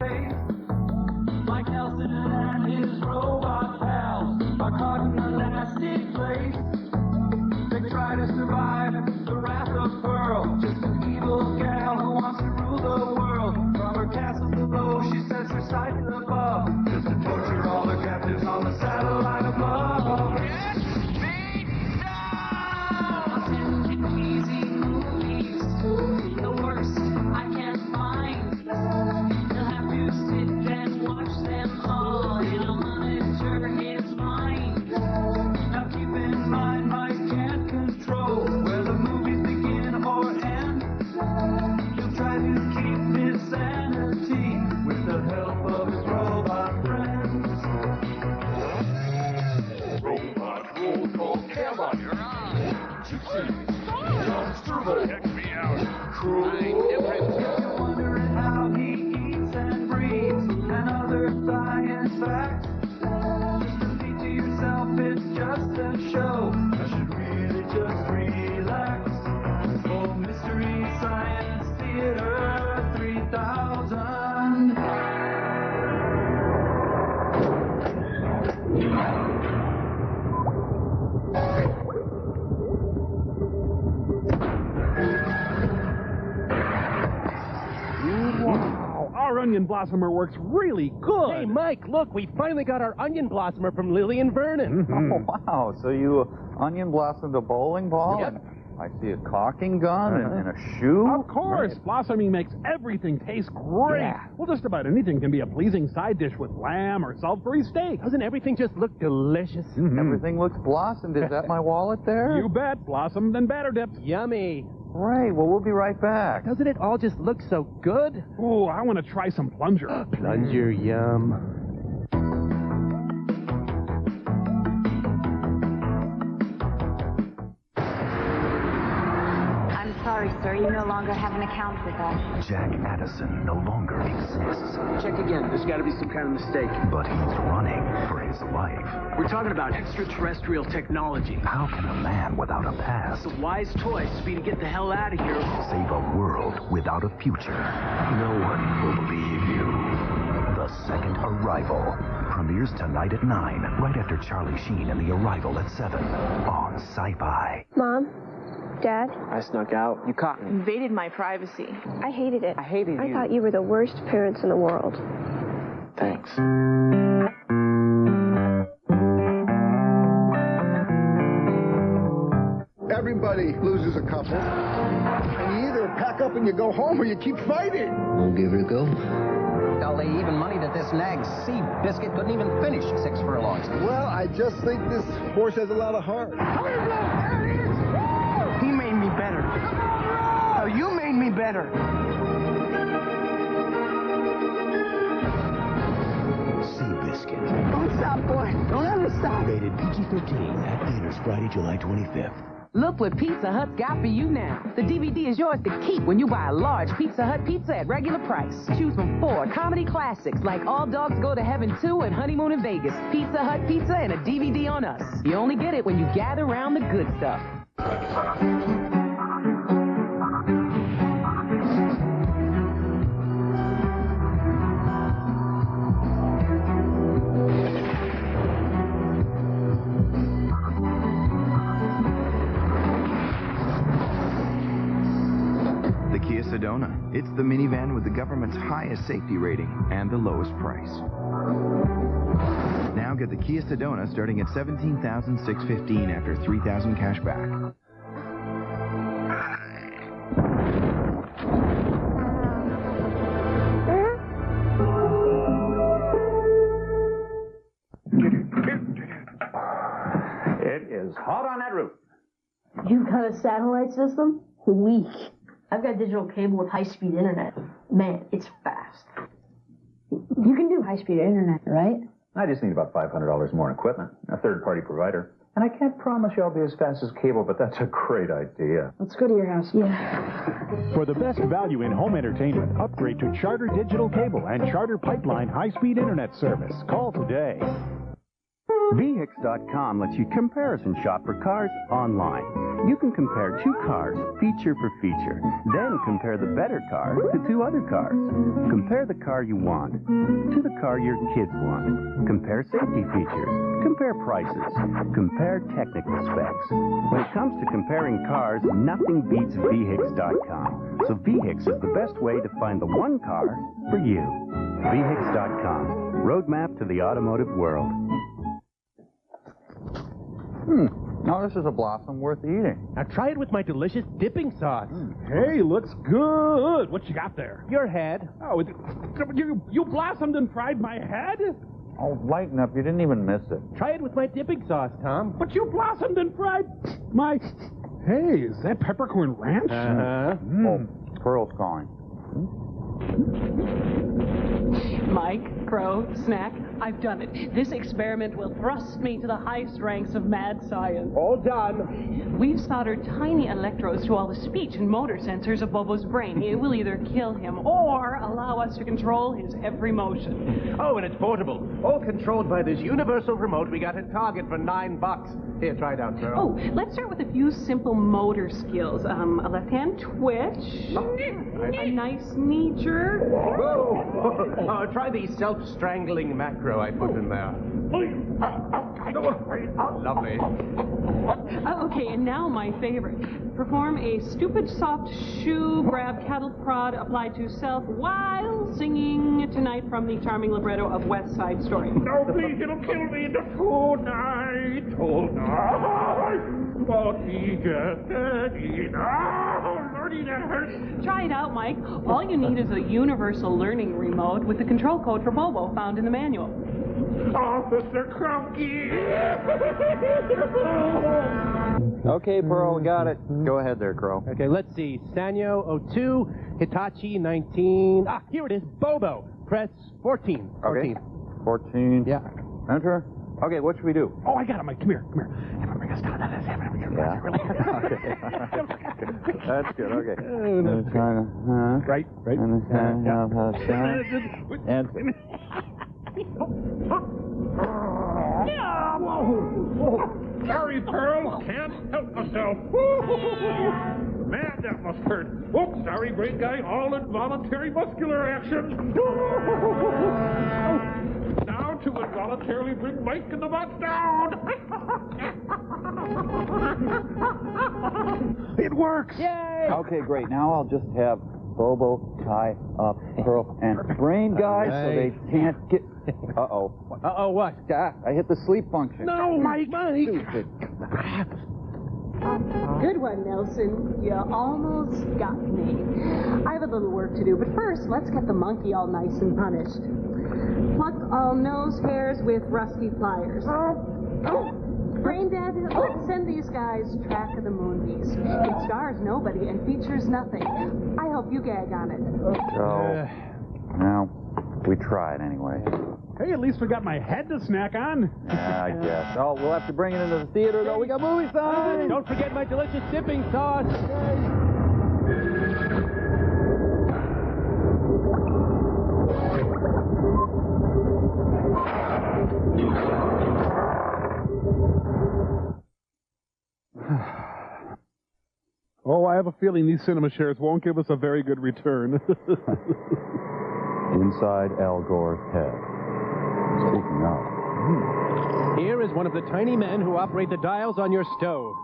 Mike Nelson and his robot pals are caught in a nasty place. They try to survive the wrath of Pearl, just an evil gal who wants to rule the world. From her castle below, she sets her sights above, just to torture all the captives on the satellite above. Yes, me, no! Easy movies, the worst I can't find. You'll have to sit and watch them all. It'll monitor his mind. Now keep in mind, Mike can't control where the movies begin or end. He'll try to keep his sanity with the help of his robot friends. Robot roll call, come on, you're on. Jones Turbo, check me out. Cool. You're wondering how he eats and breathes and other science facts. Just repeat to yourself, it's just a show. I should really just relax. Oh, Mystery Science Theater 3000. Wow, our onion blossomer works really good. Hey, Mike, look, we finally got our onion blossomer from Lily and Vernon. Oh, wow. So you onion blossomed a bowling ball? Yep. And I see a caulking gun and a shoe? Of course, blossoming makes everything taste great. Yeah. Well, just about anything can be a pleasing side dish with lamb or Salisbury steak. Doesn't everything just look delicious? Everything looks blossomed. Is that my wallet there? You bet, blossomed and batter dipped. Yummy. Great. Well, we'll be right back. Doesn't it all just look so good? Ooh, I want to try some plunger. Plunger, yum. I'm sorry, sir. You no longer have an account with us. Jack Addison no longer exists, Check again. There's got to be some kind of mistake. but he's running for his life. We're talking about extraterrestrial technology. How can a man without a past It's a wise choice for you to get the hell out of here. save a world without a future? No one will believe you. The Second Arrival premieres tonight at 9, right after Charlie Sheen and The Arrival at 7 on Sci-Fi. Mom? Dad? I snuck out. You caught me. Invaded my privacy. I hated it. I hated I you. thought you were the worst parents in the world. Thanks. Everybody loses a couple. And you either pack up and you go home or you keep fighting. We'll give it a go. Golly, even money that this nag sea biscuit couldn't even finish 6 furlongs. Well, I just think this horse has a lot of heart. He made me better. Oh, you made me better. Seabiscuit. Don't stop, boy. Don't ever stop. Rated PG-13 at theaters Friday, July 25th. Look what Pizza Hut's got for you now. The DVD is yours to keep when you buy a large Pizza Hut pizza at regular price. Choose from 4 comedy classics like All Dogs Go to Heaven 2 and Honeymoon in Vegas. Pizza Hut pizza and a DVD on us. You only get it when you gather around the good stuff. Sedona. It's the minivan with the government's highest safety rating and the lowest price. Now get the Kia Sedona starting at $17,615 after $3,000 cash back. It is hot on that roof. You've got a satellite system? Weak. I've got digital cable with high-speed internet. Man, it's fast. You can do high-speed internet, right? I just need about $500 more in equipment, a third-party provider. And I can't promise you I'll be as fast as cable, but that's a great idea. Let's go to your house. Yeah. For the best value in home entertainment, upgrade to Charter Digital Cable and Charter Pipeline high-speed internet service. Call today. VHIX.com lets you comparison shop for cars online. You can compare two cars, feature for feature, then compare the better car to two other cars. Compare the car you want to the car your kids want. Compare safety features. Compare prices. Compare technical specs. When it comes to comparing cars, nothing beats VHIX.com. So VHIX is the best way to find the one car for you. VHIX.com. Roadmap to the automotive world. Now this is a blossom worth eating. Now try it with my delicious dipping sauce. Hey, looks good. What you got there? Your head. Oh, you blossomed and fried my head? Oh, lighten up. You didn't even miss it. Try it with my dipping sauce, Tom. But you blossomed and fried my... Hey, is that peppercorn ranch? Uh-huh. Oh, Pearl's calling. Mike, Crow, Snack, I've done it. This experiment will thrust me to the highest ranks of mad science. All done. We've soldered tiny electrodes to all the speech and motor sensors of Bobo's brain. It will either kill him or allow us to control his every motion. Oh, and it's portable. All controlled by this universal remote we got at Target for $9. Here, try it out, Pearl. Oh, let's start with a few simple motor skills. A left-hand twitch, a nice knee jerk. Whoa! Try the self-strangling macro I put in there. Lovely. Okay, and now my favorite. Perform a stupid soft shoe grab cattle prod applied to self while singing Tonight from the charming libretto of West Side Story. No, please, it'll kill me. Tonight. But he just said Lordy, that hurts. Try it out, Mike. All you need is a universal learning remote with the control code for Bobo found in the manual. Officer Krumke! Okay, Pearl, got it. Go ahead there, Crow. Okay, let's see. Sanyo 02, Hitachi 19. Ah, here it is. Bobo. Press 14. 14. Okay. 14. Yeah. Enter. Okay, what should we do? Oh, I got it, Mike. Come here. Bring us down. Yeah. That's good. Okay. Right. And Sorry, Pearl. Can't help myself. Man, that must hurt. Oops, sorry, brain guy. All involuntary muscular action. Now to involuntarily bring Mike and the box down. It works. Yay! okay, great. Now I'll just have Bobo tie up Pearl and brain guy so they can't get... Uh-oh. Uh-oh, what? Ah, I hit the sleep function. No, Mike. Stupid. Good one, Nelson. You almost got me. I have a little work to do, but first, let's get the monkey all nice and punished. Pluck all nose hairs with rusty pliers. Braindead, let's send these guys Track of the Moonbees. It stars nobody and features nothing. I hope you gag on it. So, now, we tried anyway. Hey, at least we got my head to snack on. Yeah, I guess. Oh, we'll have to bring it into the theater, though. We got movie signs. Don't forget my delicious dipping sauce. Oh, I have a feeling these cinema shares won't give us a very good return. Inside Al Gore's head. Speaking of. Here is one of the tiny men who operate the dials on your stove.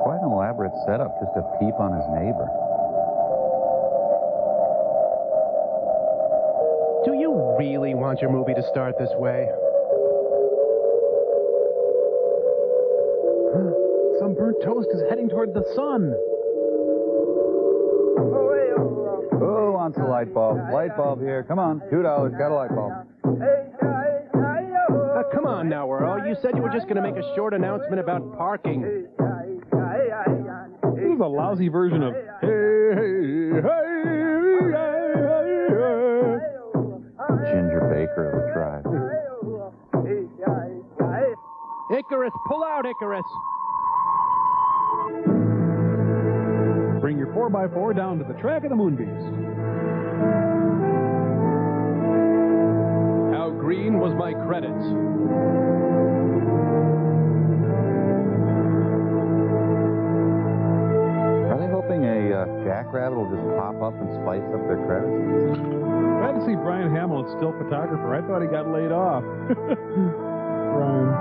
Quite an elaborate setup just to peep on his neighbor. Do you really want your movie to start this way? Some burnt toast is heading toward the sun. Who wants a light bulb? Light bulb here. Come on. $2. Got a light bulb. Come on now, Earl. You said you were just going to make a short announcement about parking. This is a lousy version of Ginger Baker of the tribe. Icarus, pull out, Icarus. Bring your 4x4 down to the track of the Moonbeast. How green was my credit? Are they hoping a jackrabbit will just pop up and spice up their credits? Glad to see Brian Hamill is still photographer. I thought he got laid off. Brian.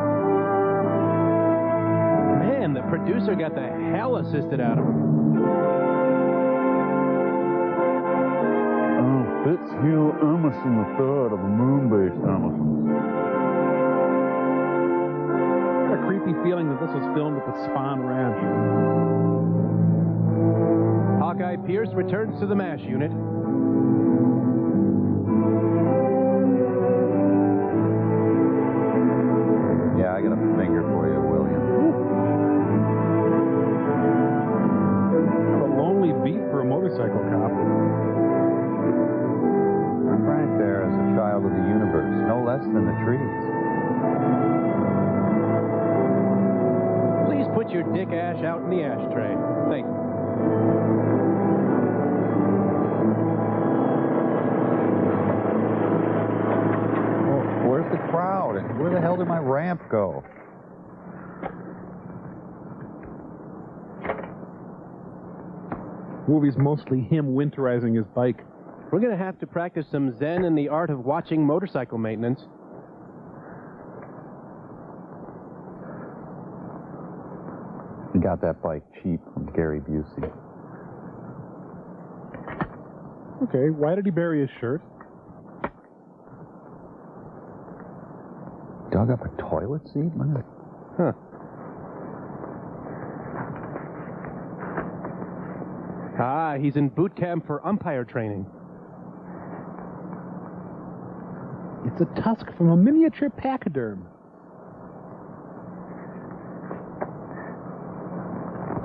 Man, the producer got the hell assisted out of him. Fitzhugh Emerson III of the Moonbeast Emerson. I got a creepy feeling that this was filmed at the Spawn Ranch. Hawkeye Pierce returns to the MASH unit. Yeah, I got a finger for you, William. What a lonely beat for a motorcycle cop. I'm right there as a child of the universe, no less than the trees. Please put your dick ash out in the ashtray. Thank you. Where's the crowd? And where the hell did my ramp go? Movie's mostly him winterizing his bike. We're going to have to practice some Zen in the art of watching motorcycle maintenance. He got that bike cheap from Gary Busey. Okay, why did he bury his shirt? Dug up a toilet seat? Look at it. Huh. Ah, he's in boot camp for umpire training. It's a tusk from a miniature pachyderm.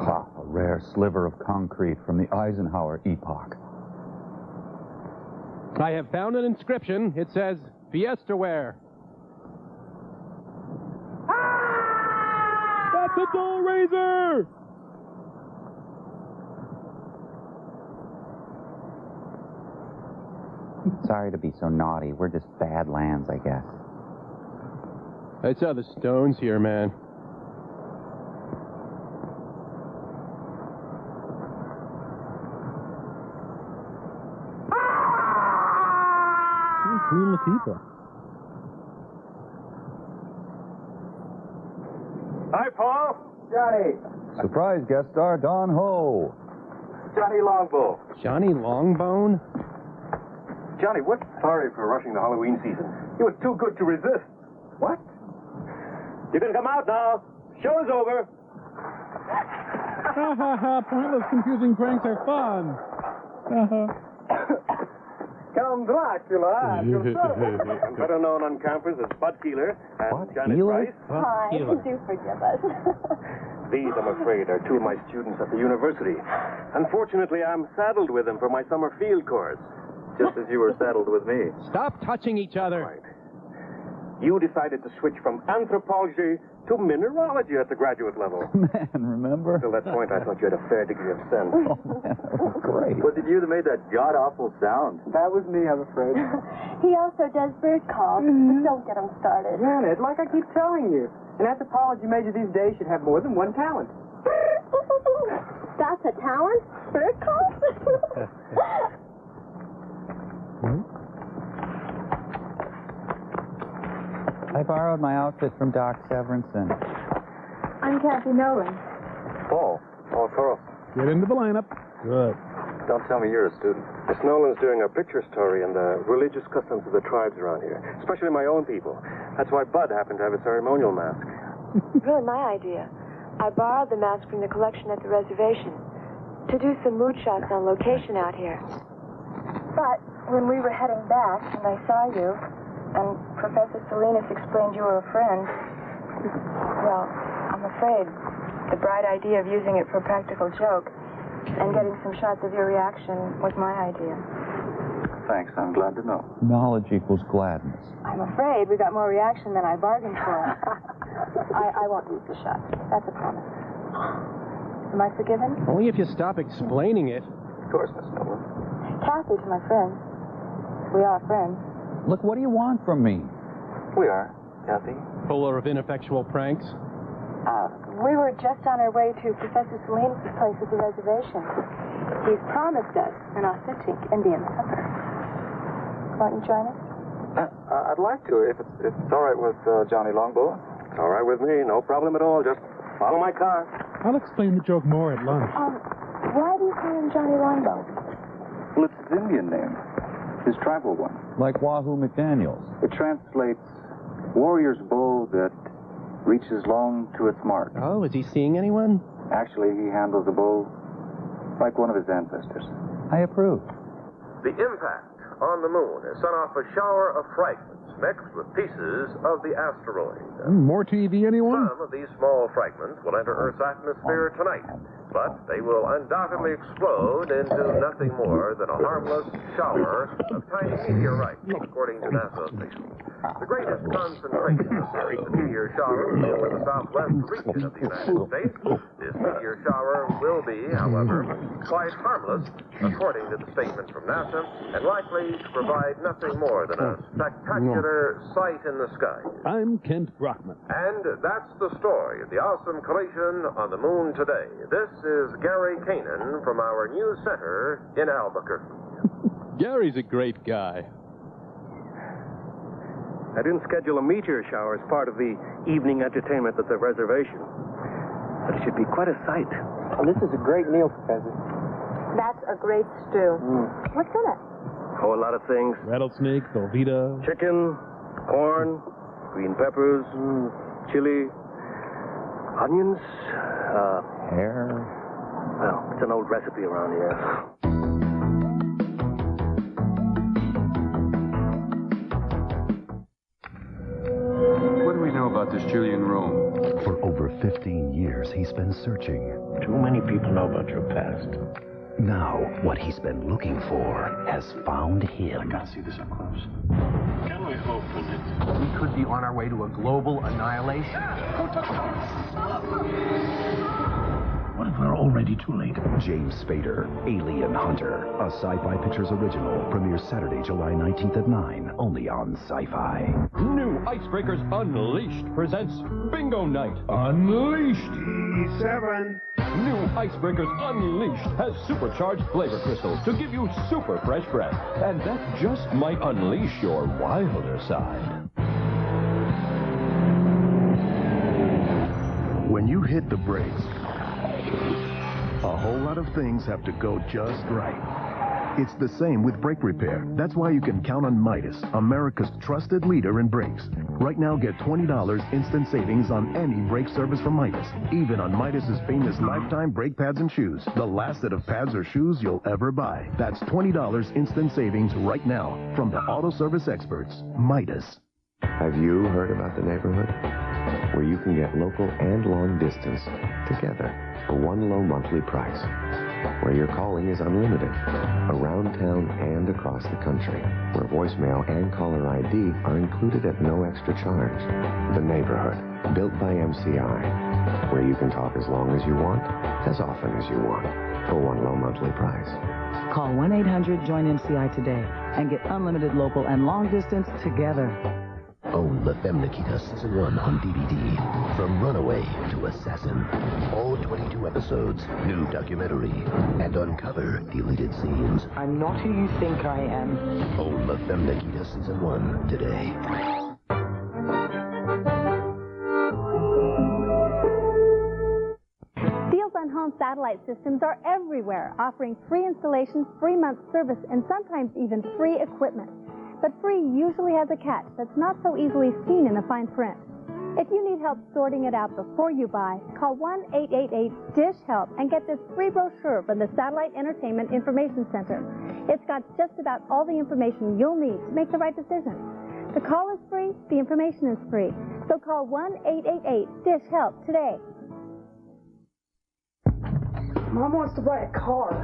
Ha, a rare sliver of concrete from the Eisenhower epoch. I have found an inscription. It says, Fiesterware. That's a dull razor! Sorry to be so naughty. We're just bad lands, I guess. I saw the stones here, man. Queen Latifah. Hi, Paul. Johnny. Surprise guest star Don Ho. Johnny Longbow. Johnny Longbone? Johnny, what? Sorry for rushing the Halloween season. It was too good to resist. What? You can come out now. Show's over. Ha ha ha, pointless confusing pranks are fun. Count Dracula, better known on campus as Bud Keeler and Janet Rice. Hi, do forgive us. These, I'm afraid, are two of my students at the university. Unfortunately, I'm saddled with them for my summer field course, just as you were saddled with me. Stop touching each other. Right. You decided to switch from anthropology to mineralogy at the graduate level. Man, remember? Till that point, I thought you had a fair degree of sense. Oh, man, that was great. Was it you that made that god-awful sound? That was me, I'm afraid. He also does bird calls. Don't get him started. Janet, like I keep telling you, an anthropology major these days should have more than one talent. That's a talent? Bird calls? I borrowed my outfit from Doc Severinsen. I'm Kathy Nolan. Paul Coral. Get into the lineup. Good. Don't tell me you're a student. Miss Nolan's doing a picture story on the religious customs of the tribes around here, especially my own people. That's why Bud happened to have a ceremonial mask. Really my idea. I borrowed the mask from the collection at the reservation to do some mood shots on location out here. But when we were heading back and I saw you, and Professor Salinas explained you were a friend, well, I'm afraid the bright idea of using it for a practical joke and getting some shots of your reaction was my idea. Thanks, I'm glad to know. Knowledge equals gladness. I'm afraid we got more reaction than I bargained for. I won't use the shot. That's a promise. Am I forgiven? Only if you stop explaining it. Of course, Miss Nolan. Kathy to my friend. We are friends. Look, what do you want from me? We are, Kathy. Puller of ineffectual pranks. We were just on our way to Professor Salinas' place at the reservation. He's promised us an authentic Indian supper. Won't you join us? I'd like to, if it's all right with Johnny Longbow. It's all right with me. No problem at all. Just follow my car. I'll explain the joke more at lunch. Why do you call him Johnny Longbow? Well, it's his Indian name. His tribal one. Like Wahoo McDaniels. It translates warrior's bow that reaches long to its mark. Oh, is he seeing anyone? Actually, he handles the bow like one of his ancestors. I approve. The impact on the moon has sent off a shower of fragments mixed with pieces of the asteroid. More TV, anyone? Some of these small fragments will enter Earth's atmosphere tonight, but they will undoubtedly explode into nothing more than a harmless shower of tiny meteorites, according to NASA officials. The greatest concentration of the meteor shower will be over the southwest region of the United States. This meteor shower will be, however, quite harmless, according to the statement from NASA, and likely to provide nothing more than a spectacular sight in the sky. I'm Kent Brockman. And that's the story of the awesome collision on the moon today. This is Gary Kanan from our news center in Albuquerque. Gary's a great guy. I didn't schedule a meteor shower as part of the evening entertainment at the reservation. But it should be quite a sight. Well, this is a great meal, Professor. That's a great stew. What's in it? Oh, a lot of things. Rattlesnake, Velveeta. Chicken, corn, green peppers, chili, onions, Hair. well, it's an old recipe around here. What do we know about this Julian Rome? For over 15 years, he's been searching. Too many people know about your past. Now, what he's been looking for has found him. I gotta see this up close. Can we open it? We could be on our way to a global annihilation. What if we're already too late? James Spader, Alien Hunter, a Sci-Fi Pictures original, premieres Saturday, July 19th at 9, only on Sci-Fi. New Icebreakers Unleashed presents Bingo Night. Unleashed E7. New Icebreakers Unleashed has supercharged flavor crystals to give you super fresh breath. And that just might unleash your wilder side. When you hit the brakes, a whole lot of things have to go just right. It's the same with brake repair. That's why you can count on Midas, America's trusted leader in brakes. Right now, get $20 instant savings on any brake service from Midas, even on Midas's famous lifetime brake pads and shoes, the last set of pads or shoes you'll ever buy. That's $20 instant savings right now from the auto service experts, Midas. Have you heard about the neighborhood? Where you can get local and long distance together for one low monthly price. Where your calling is unlimited, around town and across the country. Where voicemail and caller ID are included at no extra charge. The neighborhood, built by MCI. Where you can talk as long as you want, as often as you want, for one low monthly price. Call 1-800-JOIN-MCI today and get unlimited local and long distance together. Own La Femme Nikita Season 1 on DVD. From runaway to assassin. All 22 episodes, new documentary, and uncover deleted scenes. I'm not who you think I am. Own La Femme Nikita Season 1 today. Deals on home satellite systems are everywhere, offering free installation, free month service, and sometimes even free equipment. But free usually has a catch that's not so easily seen in the fine print. If you need help sorting it out before you buy, call 1-888-DISH-HELP and get this free brochure from the Satellite Entertainment Information Center. It's got just about all the information you'll need to make the right decision. The call is free, the information is free. So call 1-888-DISH-HELP today. Mom wants to buy a car.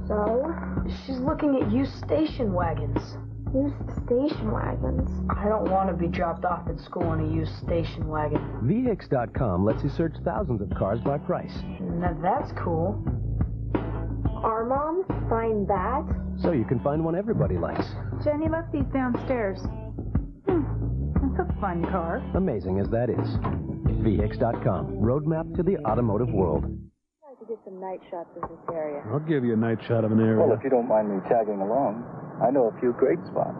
So, she's looking at used station wagons. Used station wagons. I don't want to be dropped off at school in a used station wagon. VX.com lets you search thousands of cars by price. Now that's cool. Our moms find that? So you can find one everybody likes. Jenny left these downstairs. That's a fun car. Amazing as that is. VX.com, roadmap to the automotive world. I'd like to get some night shots of this area. I'll give you a night shot of an area. Well, if you don't mind me tagging along, I know a few great spots.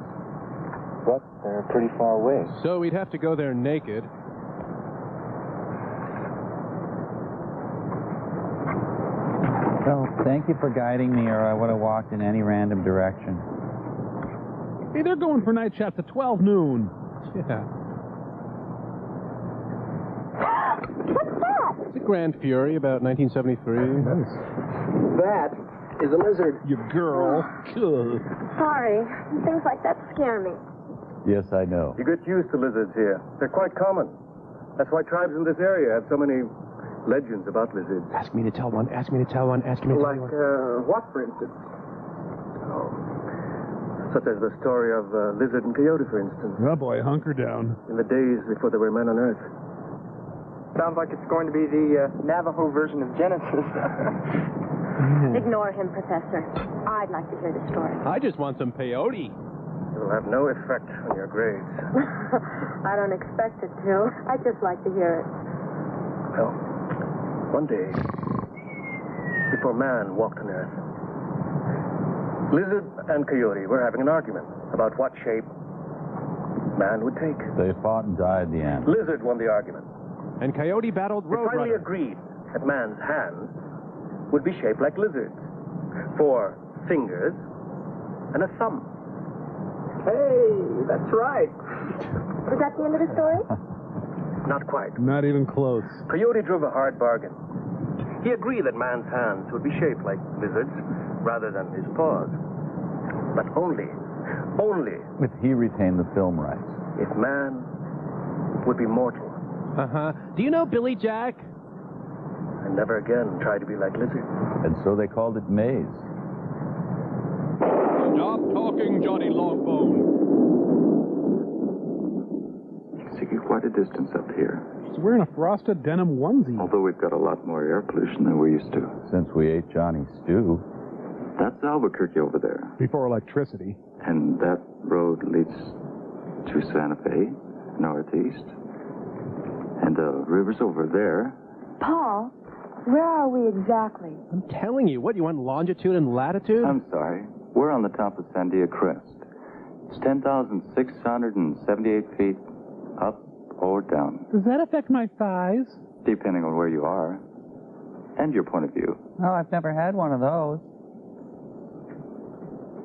But they're pretty far away. So we'd have to go there naked. Well, thank you for guiding me, or I would have walked in any random direction. Hey, they're going for night shots at 12 noon. Yeah. What's that? It's a Grand Fury, about 1973. That is a lizard. You girl. Sorry. Things like that scare me. Yes, I know. You get used to lizards here. They're quite common. That's why tribes in this area have so many legends about lizards. Ask me to tell one, ask me to tell one, ask me to tell one. What, for instance? Oh, such as the story of Lizard and Coyote, for instance. Oh, boy, hunker down. In the days before there were men on Earth. Sounds like it's going to be the Navajo version of Genesis. Ignore him, Professor. I'd like to hear the story. I just want some peyote. It will have no effect on your grades. I don't expect it to. I'd just like to hear it. Well, one day, before man walked on Earth, Lizard and Coyote were having an argument about what shape man would take. They fought and died in the end. Lizard won the argument. And Coyote battled They finally Roadrunner. agreed that man's hands would be shaped like lizards. 4 fingers and a thumb. Hey, that's right. Was that the end of the story? Not quite. Not even close. Coyote drove a hard bargain. He agreed that man's hands would be shaped like lizards rather than his paws. But only If he retained the film rights. if man would be mortal Uh-huh. Do you know Billy Jack? and never again try to be like lizards. And so they called it Maze. Stop talking, Johnny Longbone. You can see quite a distance up here. He's wearing a frosted denim onesie. Although we've got a lot more air pollution than we used to. Since we ate Johnny's stew. That's Albuquerque over there. Before electricity. And that road leads to Santa Fe, northeast. And the river's over there. Paul, where are we exactly? I'm telling you. What, you want longitude and latitude? I'm sorry. We're on the top of Sandia Crest. It's 10,678 feet up or down, Does that affect my thighs? depending on where you are and your point of view. Oh, I've never had one of those.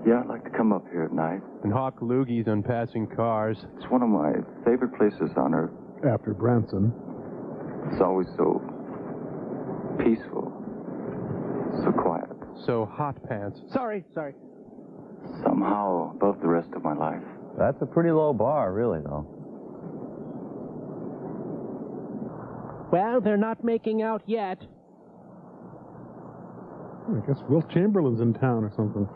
Yeah, I'd like to come up here at night. And hawk loogies on passing cars. It's one of my favorite places on Earth. After Branson. It's always so peaceful, so quiet. So hot pants. Sorry. Somehow above the rest of my life. That's a pretty low bar, really, though. Well, they're not making out yet. I guess Will Chamberlain's in town or something.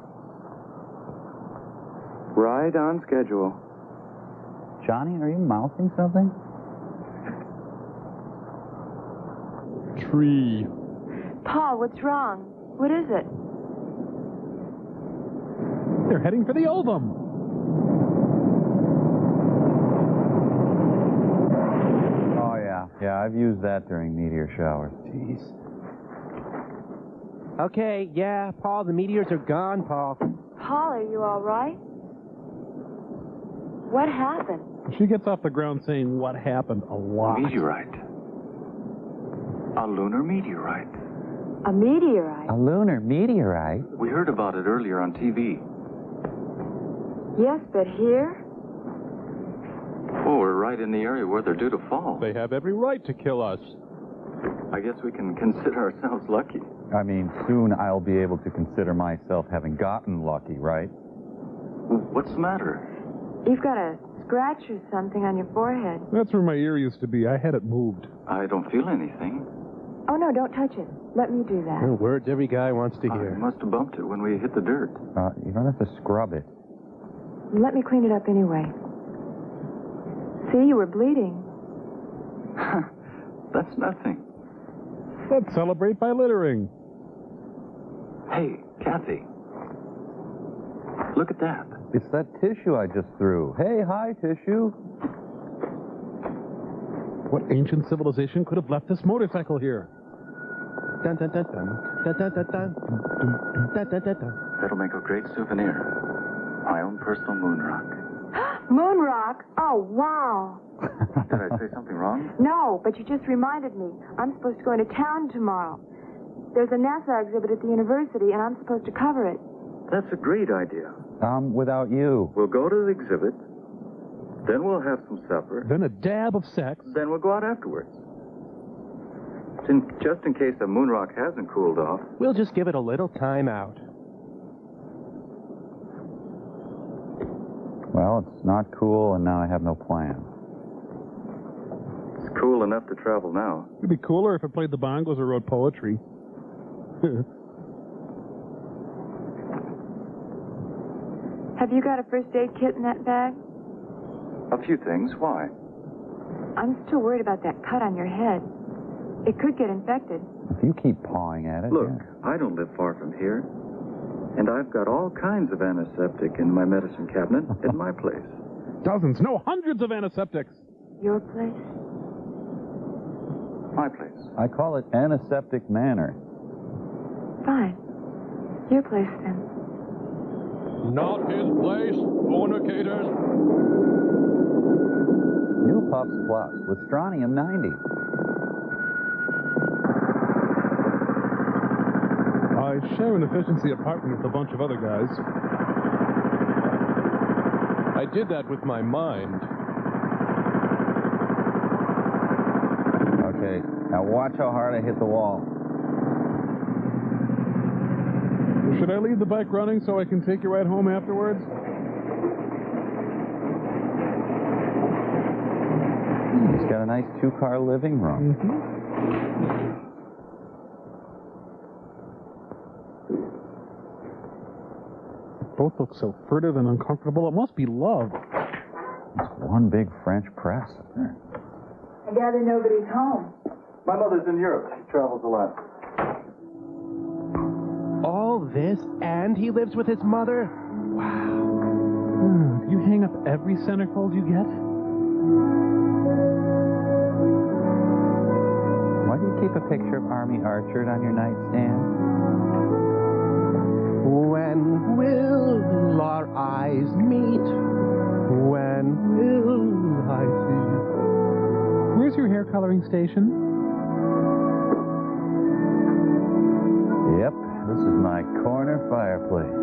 Right on schedule. Johnny, are you mouthing something? Tree. Paul, what's wrong? What is it? They're heading for the ovum. Oh, yeah. Yeah, I've used that during meteor showers. Jeez. Okay, yeah, Paul, the meteors are gone, Paul. Paul, are you all right? What happened? She gets off the ground saying what happened a lot. Meteorite. A lunar meteorite. A meteorite? A lunar meteorite? We heard about it earlier on TV. Yes, but here? Oh, we're right in the area where they're due to fall. They have every right to kill us. I guess we can consider ourselves lucky. I mean, soon I'll be able to consider myself having gotten lucky, right? What's the matter? You've got a scratch or something on your forehead. That's where my ear used to be. I had it moved. I don't feel anything. Oh, no, don't touch it. Let me do that. Well, words every guy wants to hear. I must have bumped it when we hit the dirt. You don't have to scrub it. Let me clean it up anyway. See, you were bleeding. That's nothing. Let's celebrate by littering. Hey, Kathy. Look at that. It's that tissue I just threw. Hey, hi, tissue. What ancient civilization could have left this motorcycle here? Dun, dun, dun, dun. Dun, dun, dun, dun. Dun, dun, dun, dun. That'll make a great souvenir. My own personal moon rock. Moon rock? Oh, wow. Did I say something wrong? No, but you just reminded me. I'm supposed to go into town tomorrow. There's a NASA exhibit at the university, and I'm supposed to cover it. That's a great idea. Without you. We'll go to the exhibit, then we'll have some supper, Then a dab of sex. then we'll go out afterwards. Just in case the moon rock hasn't cooled off. We'll just give it a little time out. Well, it's not cool, and now I have no plan. It's cool enough to travel now. It'd be cooler if I played the bongos or wrote poetry. Have you got a first aid kit in that bag? A few things. Why? I'm still worried about that cut on your head. It could get infected. If you keep pawing at it... Look, yeah. I don't live far from here. And I've got all kinds of antiseptic in my medicine cabinet at my place. Dozens, no, hundreds of antiseptics. Your place? My place. I call it antiseptic manor. Fine. Your place, then. Not his place, fornicators. New Pups Plus with strontium 90. I share an efficiency apartment with a bunch of other guys. I did that with my mind. Okay, now watch how hard I hit the wall. Should I leave the bike running so I can take you right home afterwards? It's got a nice two-car living room. Both look so furtive and uncomfortable. It must be love. It's one big French press up there. I gather nobody's home. My mother's in Europe. She travels a lot. All this, and he lives with his mother? Wow. Do you hang up every centerfold you get? Why do you keep a picture of Army Archerd on your nightstand? When will our eyes meet? When will I see? Where's your hair coloring station? Yep, this is my corner fireplace.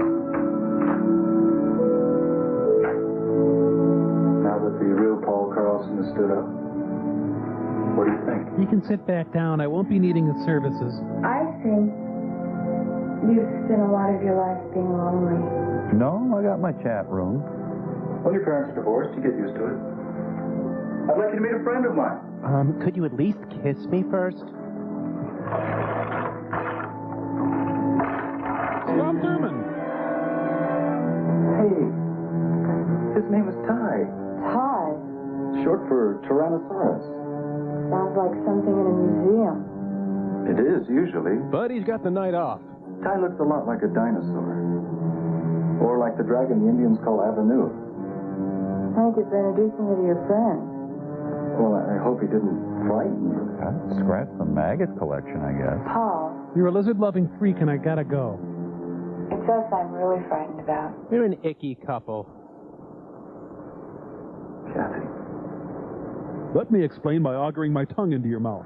Now that the real Paul Carlson has stood up, what do you think? You can sit back down. I won't be needing his services. I see. You've spent a lot of your life being lonely. No, I got my chat room. When your parents are divorced, you get used to it. I'd like you to meet a friend of mine. Could you at least kiss me first? Tom Thurman. Hey, his name is Ty. Ty? Short for Tyrannosaurus. Sounds like something in a museum. It is, usually. But he's got the night off. Ty looks a lot like a dinosaur. Or like the dragon the Indians call Avenue. Thank you for introducing me to your friend. Well, I hope he didn't frighten you. Scratch the maggot collection, I guess. Paul, You're a lizard-loving freak, and I gotta go. it's us I'm really frightened about. You're an icky couple. Kathy. Let me explain by augering my tongue into your mouth.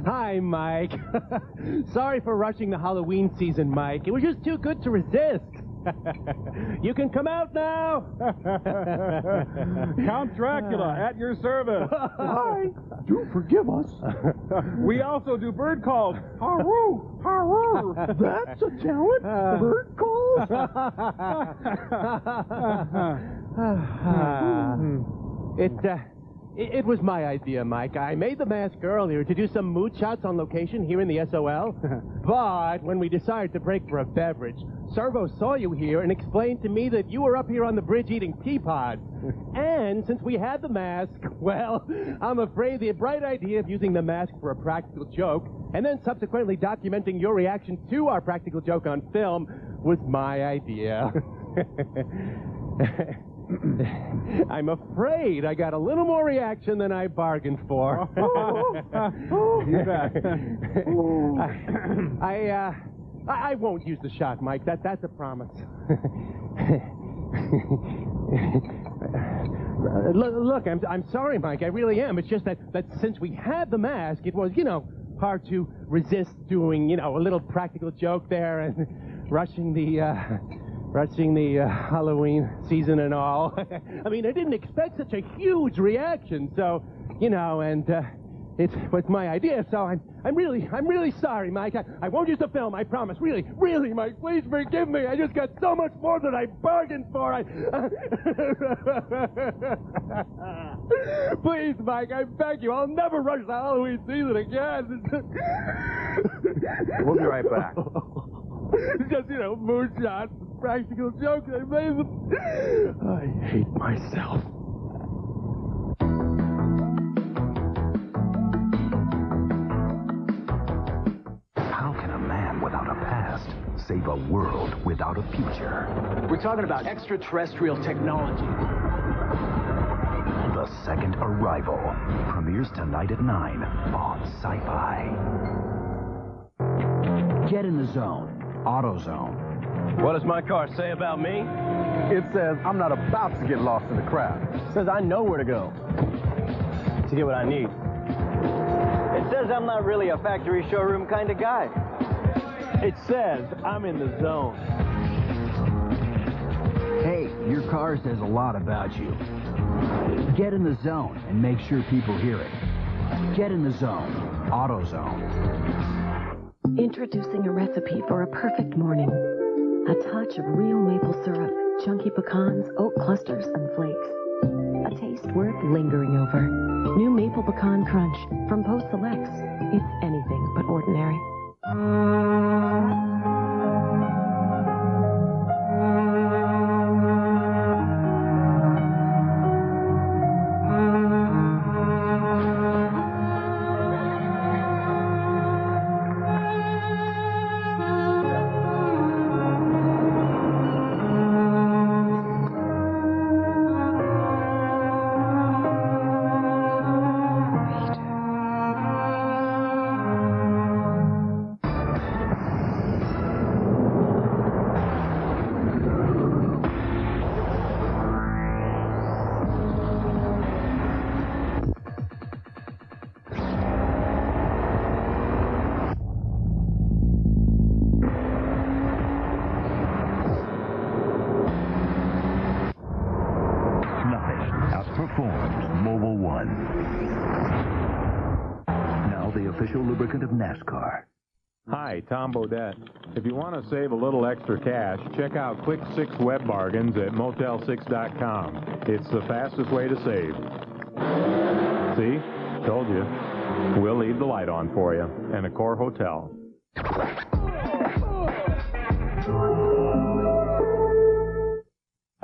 Hi, Mike. Sorry for rushing the Halloween season, Mike. It was just too good to resist. You can come out now. Count Dracula at your service. Hi. Do forgive us. We also do bird calls. Haroo, haroo. That's a talent. Bird calls. It was my idea, Mike. I made the mask earlier to do some mood shots on location here in the SOL. But when we decided to break for a beverage, Servo saw you here and explained to me that you were up here on the bridge eating pea pods. And since we had the mask, well, I'm afraid the bright idea of using the mask for a practical joke and then subsequently documenting your reaction to our practical joke on film was my idea. I'm afraid I got a little more reaction than I bargained for. I won't use the shot, Mike. That's a promise. Look, I'm sorry, Mike. I really am. It's just that since we had the mask, it was, hard to resist doing, a little practical joke there and rushing the Halloween season and all. I mean, I didn't expect such a huge reaction, so, and it was my idea, so I'm really sorry, Mike. I won't use the film, I promise. Really, Mike, please forgive me. I just got so much more than I bargained for. Please, Mike, I beg you, I'll never rush the Halloween season again. We'll be right back. Just, moonshots, practical jokes, I made them. I hate myself. How can a man without a past save a world without a future? We're talking about extraterrestrial technology. The Second Arrival premieres tonight at 9 on Sci-Fi. Get in the zone. AutoZone. What does my car say about me? It says I'm not about to get lost in the crowd. It says I know where to go to get what I need. It says I'm not really a factory showroom kind of guy. It says I'm in the zone. Hey, your car says a lot about you. Get in the zone and make sure people hear it. Get in the zone. AutoZone. Introducing a recipe for a perfect morning. A touch of real maple syrup, chunky pecans, oat clusters, and flakes. A taste worth lingering over. New Maple Pecan Crunch from Post Selects. It's anything but ordinary. Lubricant of NASCAR. Hi, Tom Bodette. If you want to save a little extra cash, check out Quick 6 Web Bargains at Motel6.com. It's the fastest way to save. See? Told you. We'll leave the light on for you. And a Core Hotel.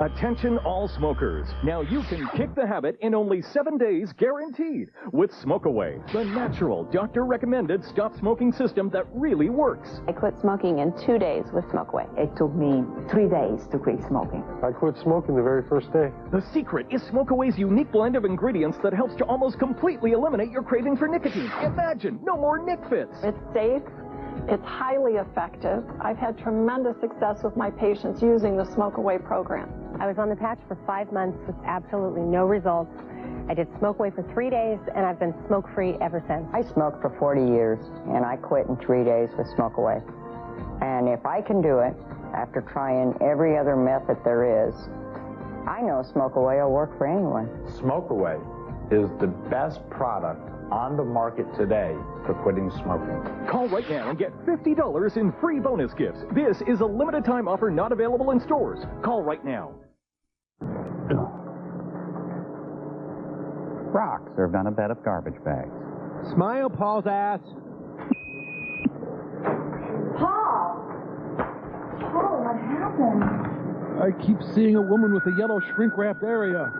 Attention all smokers. Now you can kick the habit in only 7 days guaranteed with Smoke Away, the natural doctor-recommended stop smoking system that really works. I quit smoking in 2 days with Smoke Away. It took me 3 days to quit smoking. I quit smoking the very first day. The secret is Smoke Away's unique blend of ingredients that helps to almost completely eliminate your craving for nicotine. Imagine, no more Nic Fits. It's safe. It's highly effective. I've had tremendous success with my patients using the Smoke Away program. I was on the patch for 5 months with absolutely no results. I did Smoke Away for 3 days, and I've been smoke-free ever since. I smoked for 40 years, and I quit in 3 days with Smoke Away. And if I can do it, after trying every other method there is. I know Smoke Away will work for anyone. Smoke Away is the best product on the market today for quitting smoking. Call right now and get $50 in free bonus gifts. This is a limited time offer not available in stores. Call right now. Rock served on a bed of garbage bags. Smile, Paul's ass. Paul! Paul, what happened? I keep seeing a woman with a yellow shrink-wrapped area.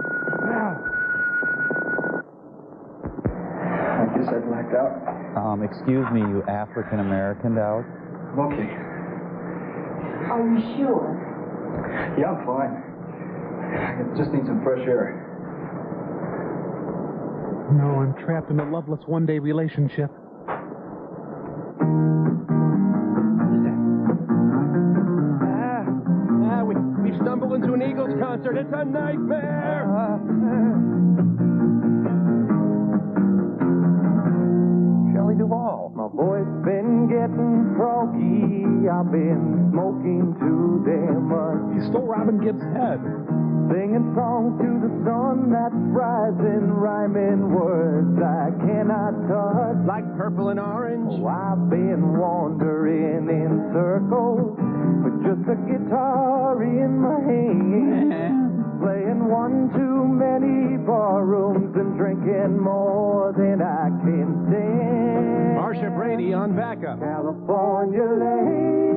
I guess I blacked out. Excuse me, you African-Americaned out? Okay. Are you sure? Yeah, I'm fine. I just need some fresh air. No, I'm trapped in a loveless one-day relationship. We stumbled into an Eagles concert. It's a nightmare. Shelley Duvall. My voice been getting froggy. I've been smoking too damn much. He stole Robin Gibbs' head. Singing songs to the sun that's rising, rhyming words I cannot touch. Like purple and orange. Oh, I've been wandering in circles with just a guitar in my hand. Playing one too many bar rooms and drinking more than I can stand. Marsha Brady on backup. California lady,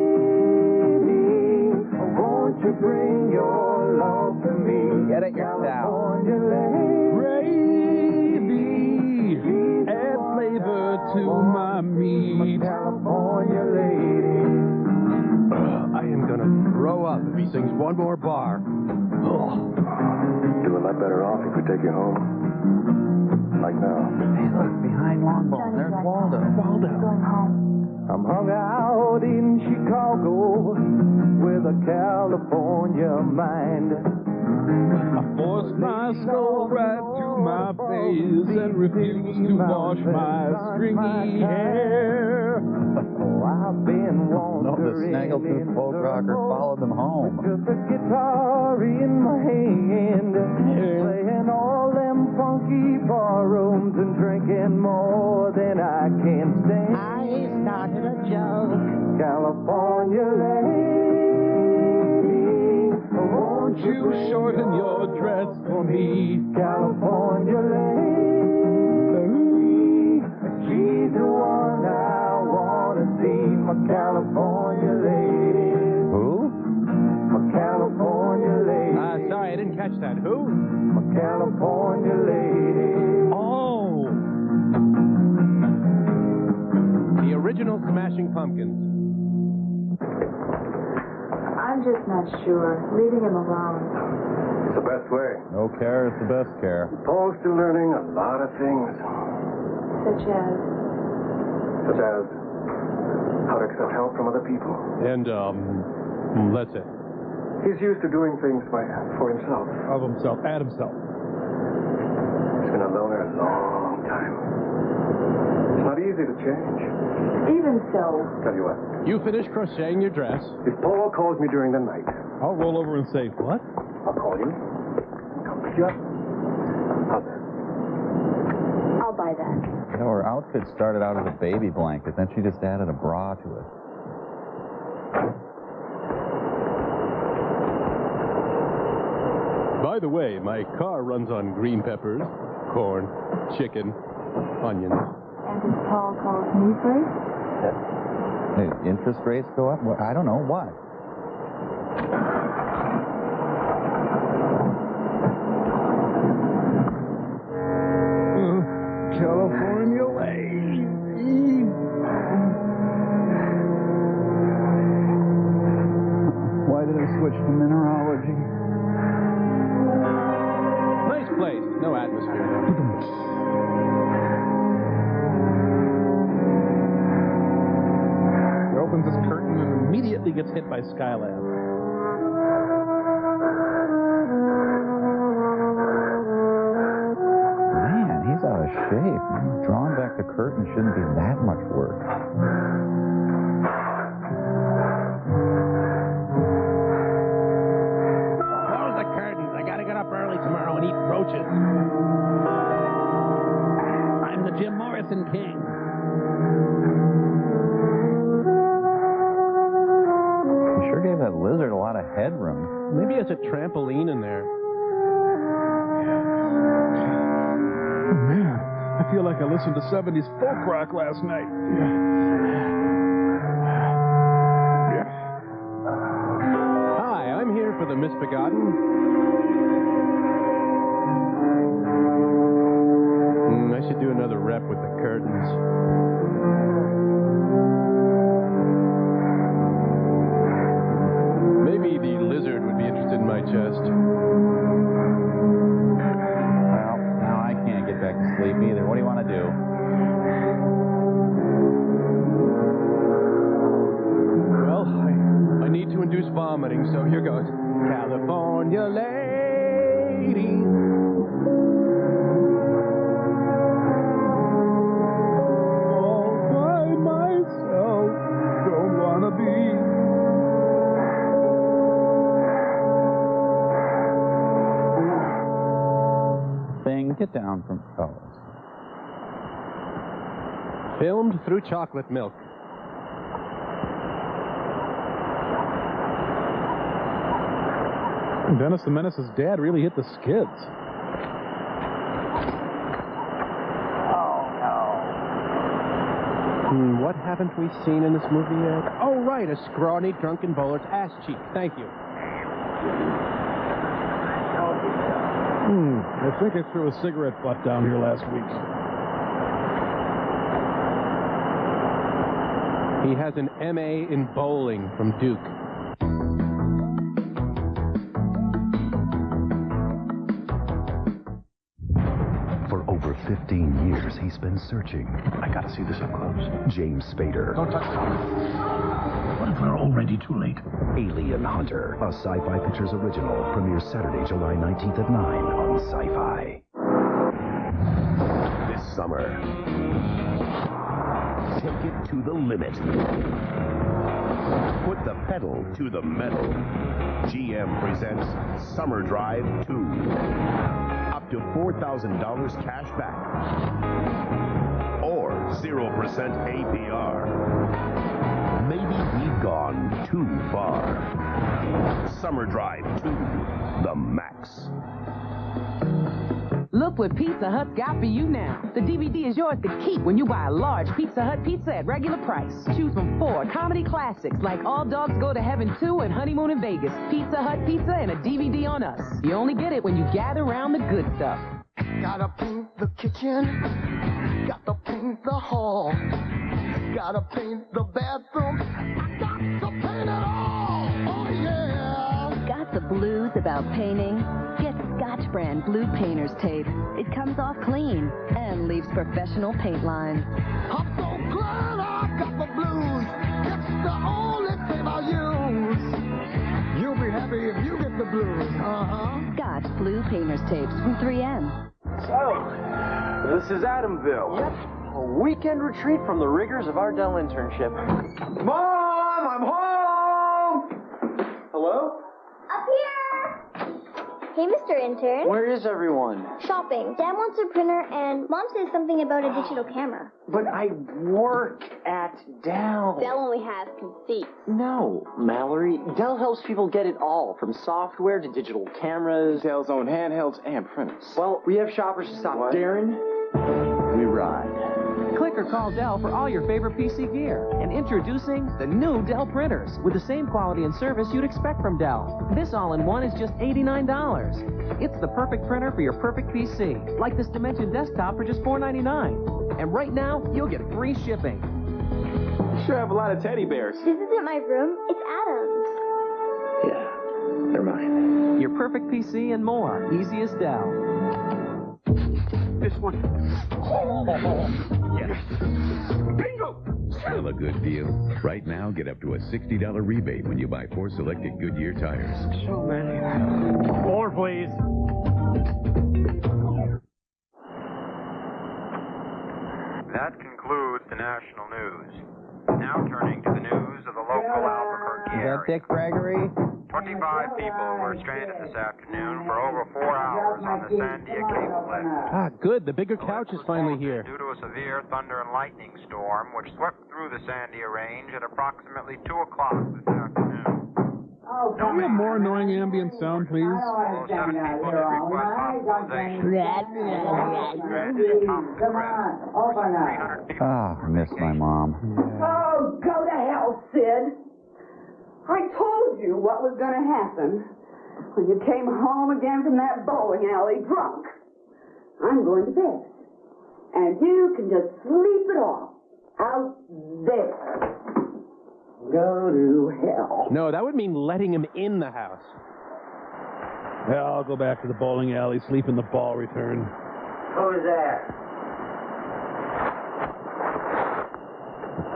won't you bring your love to me? Get it yourself. California lady, Gravy, add flavor to my meat. California lady. I am gonna throw up if he sings one more bar. Do a lot better off if we take you home. Like now. Hey, look, behind Longbone, there's Waldo. Going home. I'm hung out in Chicago with a California mind. I forced my skull right through my face and refused to wash my stringy hair. Oh, I've been wandering the snaggletooth folk rocker followed them home. Just a guitar in my hand, playing all them funky bar rooms and drinking more than I can stand. I started a joke. California lady, Won't you shorten your dress for me? California lady, she's the one I wanna see, my California lady. Who? My California lady. Sorry, I didn't catch that. Who? My California lady. Oh. The original Smashing Pumpkins. I'm just not sure. Leaving him alone. It's the best way. No care is the best care. Paul's still learning a lot of things. Such as? Such as how to accept help from other people. And, that's it. He's used to doing things for himself. Of himself, at himself. He's been a loner a long time. It's not easy to change. Even so. Tell you what. You finish crocheting your dress. If Paul calls me during the night, I'll roll over and say, what? I'll call you. Come pick you up. How's that? I'll buy that. You know, her outfit started out as a baby blanket, then she just added a bra to it. By the way, my car runs on green peppers, corn, chicken, onions. And did Paul call me first? Hey, interest rates go up? Well, I don't know. What? California lady. Why did I switch to mineralogy? Nice place. No atmosphere, though. He opens his curtain and immediately gets hit by Skylab. Man, he's out of shape. Drawing back the curtain shouldn't be that much work. Mountain King. You sure gave that lizard a lot of headroom. Maybe it's a trampoline in there. Oh, man, I feel like I listened to 70s folk rock last night. Hi, I'm here for the Misbegotten. I should do another rep with the curtains. Maybe the lizard would be interested in my chest. Well, now I can't get back to sleep either. What do you want to do? Well, I need to induce vomiting, so here goes. California lady. All by myself, don't wanna be. Thing, get down from... Oh. Filmed through chocolate milk. Dennis the Menace's dad really hit the skids. What haven't we seen in this movie yet? Oh, right, a scrawny, drunken bowler's ass cheek. Thank you. I think I threw a cigarette butt down here last week. He has an M.A. in bowling from Duke. For over 15 years, he's been searching. I gotta see this up close. James Spader. Don't touch it. What if we're already too late? Alien Hunter, a Sci-Fi Pictures original, premieres Saturday, July 19th at 9 on Sci-Fi. This summer, take it to the limit. Put the pedal to the metal. GM presents Summer Drive 2. Up to $4,000 cash back. Or 0% APR. Maybe we've gone too far. Summer Drive 2, the max. Look what Pizza Hut's got for you now. The DVD is yours to keep when you buy a large Pizza Hut pizza at regular price. Choose from 4 comedy classics like All Dogs Go to Heaven 2 and Honeymoon in Vegas. Pizza Hut pizza and a DVD on us. You only get it when you gather around the good stuff. Gotta paint the kitchen. Gotta paint the hall. Gotta paint the bathroom. I got to paint it all. Oh, yeah. Got the blues about painting? Get Scotch brand blue painter's tape. It comes off clean and leaves professional paint lines. I'm so glad I got the blues. It's the only tape I use. You'll be happy if you get the blues. Scotch blue painter's tapes from 3M. So, this is Adamville. Yep. A weekend retreat from the rigors of our Dell internship. Mom, I'm home! Hello? Up here! Hey, Mr. Intern. Where is everyone? Shopping. Dad wants a printer, and Mom says something about a digital camera. But I work at Dell. Dell only has conceits. No, Mallory. Dell helps people get it all, from software to digital cameras. Dell's own handhelds and printers. Well, we have shoppers to stop. What? Darren, we ride. Click or call Dell for all your favorite PC gear. And introducing the new Dell printers with the same quality and service you'd expect from Dell. This all-in-one is just $89. It's the perfect printer for your perfect PC, like this Dimension desktop for just $4.99. And right now, you'll get free shipping. You sure have a lot of teddy bears. This isn't my room, it's Adam's. Yeah, they're mine. Your perfect PC and more. Easy as Dell. This one. Yes. Bingo! Still a good deal. Right now, get up to a $60 rebate when you buy 4 selected Goodyear tires. So many. More, please. That concludes the national news. Now turning to the news of the local Albuquerque area. Is that Dick Gregory? 25 people were stranded this afternoon for over 4 hours on the Sandia cable length. Ah, good. The bigger couch is finally here. Due to a severe thunder and lightning storm, which swept through the Sandia range at approximately 2 o'clock this afternoon. Can we have more annoying ambient sound, please? Although 7 people did request hospitalization. Stranded atop the crest. More than 300 people. Ah, I miss my mom. Oh, go to hell, Sid. I told you what was going to happen when you came home again from that bowling alley drunk. I'm going to bed. And you can just sleep it off out there. Go to hell. No, that would mean letting him in the house. Yeah, I'll go back to the bowling alley, sleep in the ball return. Who's there?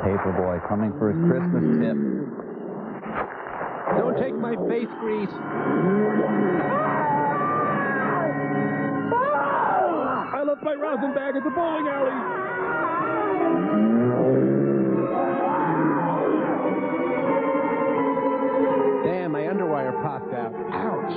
Paperboy coming for his Christmas tip. Don't take my face grease. I left my rosin bag at the bowling alley. Damn, my underwire popped out. Ouch.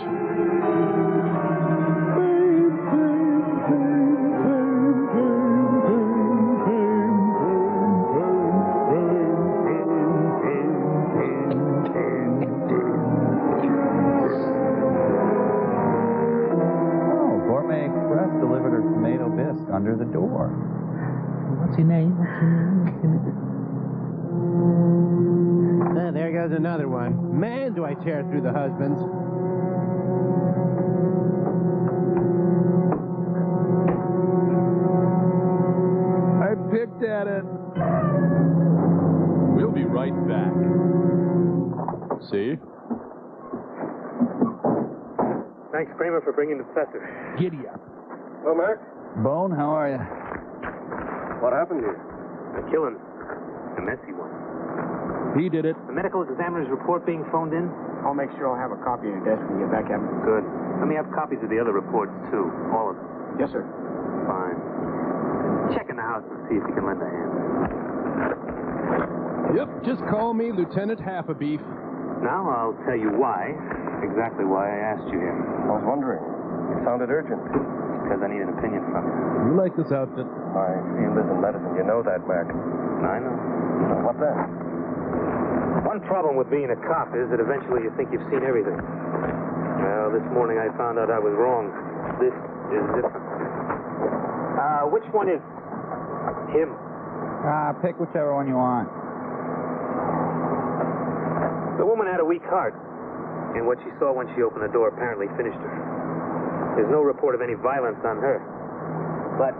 Under the door. What's your name? There goes another one. Man, do I tear through the husbands. I picked at it. We'll be right back. See? Thanks, Kramer, for bringing the professor. Giddy up. Hello, Mac. Bone, how are you? What happened here? A killing. A messy one. He did it. The medical examiner's report being phoned in? I'll make sure I'll have a copy on your desk when you get back, Captain. Good. Let me have copies of the other reports, too. All of them. Yes, sir. Fine. Check in the house and see if you can lend a hand. Yep, just call me Lieutenant Half-a-Beef. Now I'll tell you why. Exactly why I asked you here. I was wondering. It sounded urgent. Because I need an opinion from you. You like this outfit? I feel this in medicine. You know that, Mac. I know. What then? One problem with being a cop is that eventually you think you've seen everything. Well, this morning I found out I was wrong. This is different. Which one is him? Pick whichever one you want. The woman had a weak heart, and what she saw when she opened the door apparently finished her. There's no report of any violence on her. But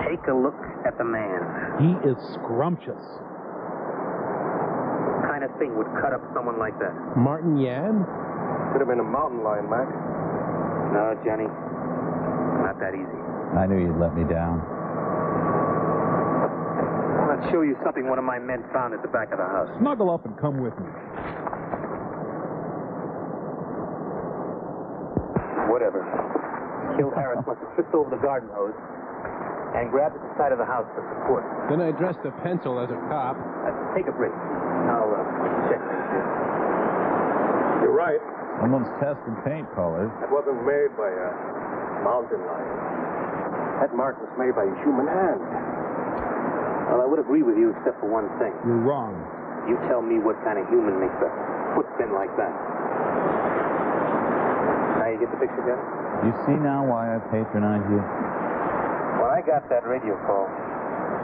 take a look at the man. He is scrumptious. What kind of thing would cut up someone like that? Martin Yan? Could have been a mountain lion, Mac. No, Jenny. Not that easy. I knew you'd let me down. I'll show you something one of my men found at the back of the house. Snuggle up and come with me. Whatever. Killed Harris must have tripped over the garden hose and grabbed at the side of the house for support. Then I dressed a pencil as a cop. Take a break. I'll check things here. You're right. Someone's tested paint colors. That wasn't made by a mountain lion. That mark was made by a human hand. Well, I would agree with you except for one thing. You're wrong. You tell me what kind of human makes a footprint like that. Now you get the picture, Jeff? You see now why I patronize you? When I got that radio call,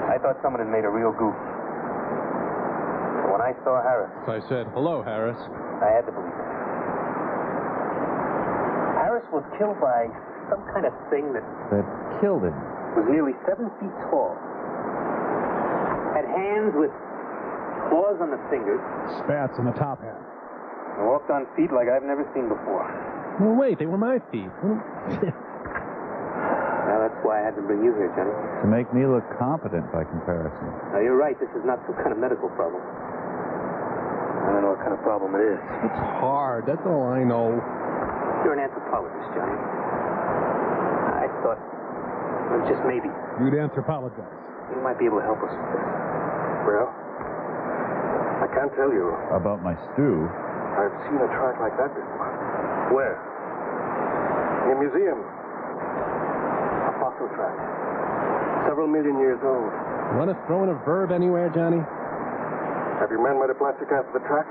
I thought someone had made a real goof. But when I saw Harris... So I said, hello, Harris. I had to believe it. Harris was killed by some kind of thing that killed him. Was nearly 7 feet tall. Had hands with claws on the fingers. Spats in a top hat. And walked on feet like I've never seen before. No, wait, they were my feet. Well, that's why I had to bring you here, Johnny. To make me look competent by comparison. Now, you're right. This is not some kind of medical problem. I don't know what kind of problem it is. It's hard. That's all I know. You're an anthropologist, Johnny. I thought, well, just maybe, You'd anthropologize. you might be able to help us with this. Well, I can't tell you. About my stew? I've seen a track like that before. Where? In a museum. A fossil track. Several million years old. Want to throw in a verb anywhere, Johnny? Have your men made a plastic cast of the track?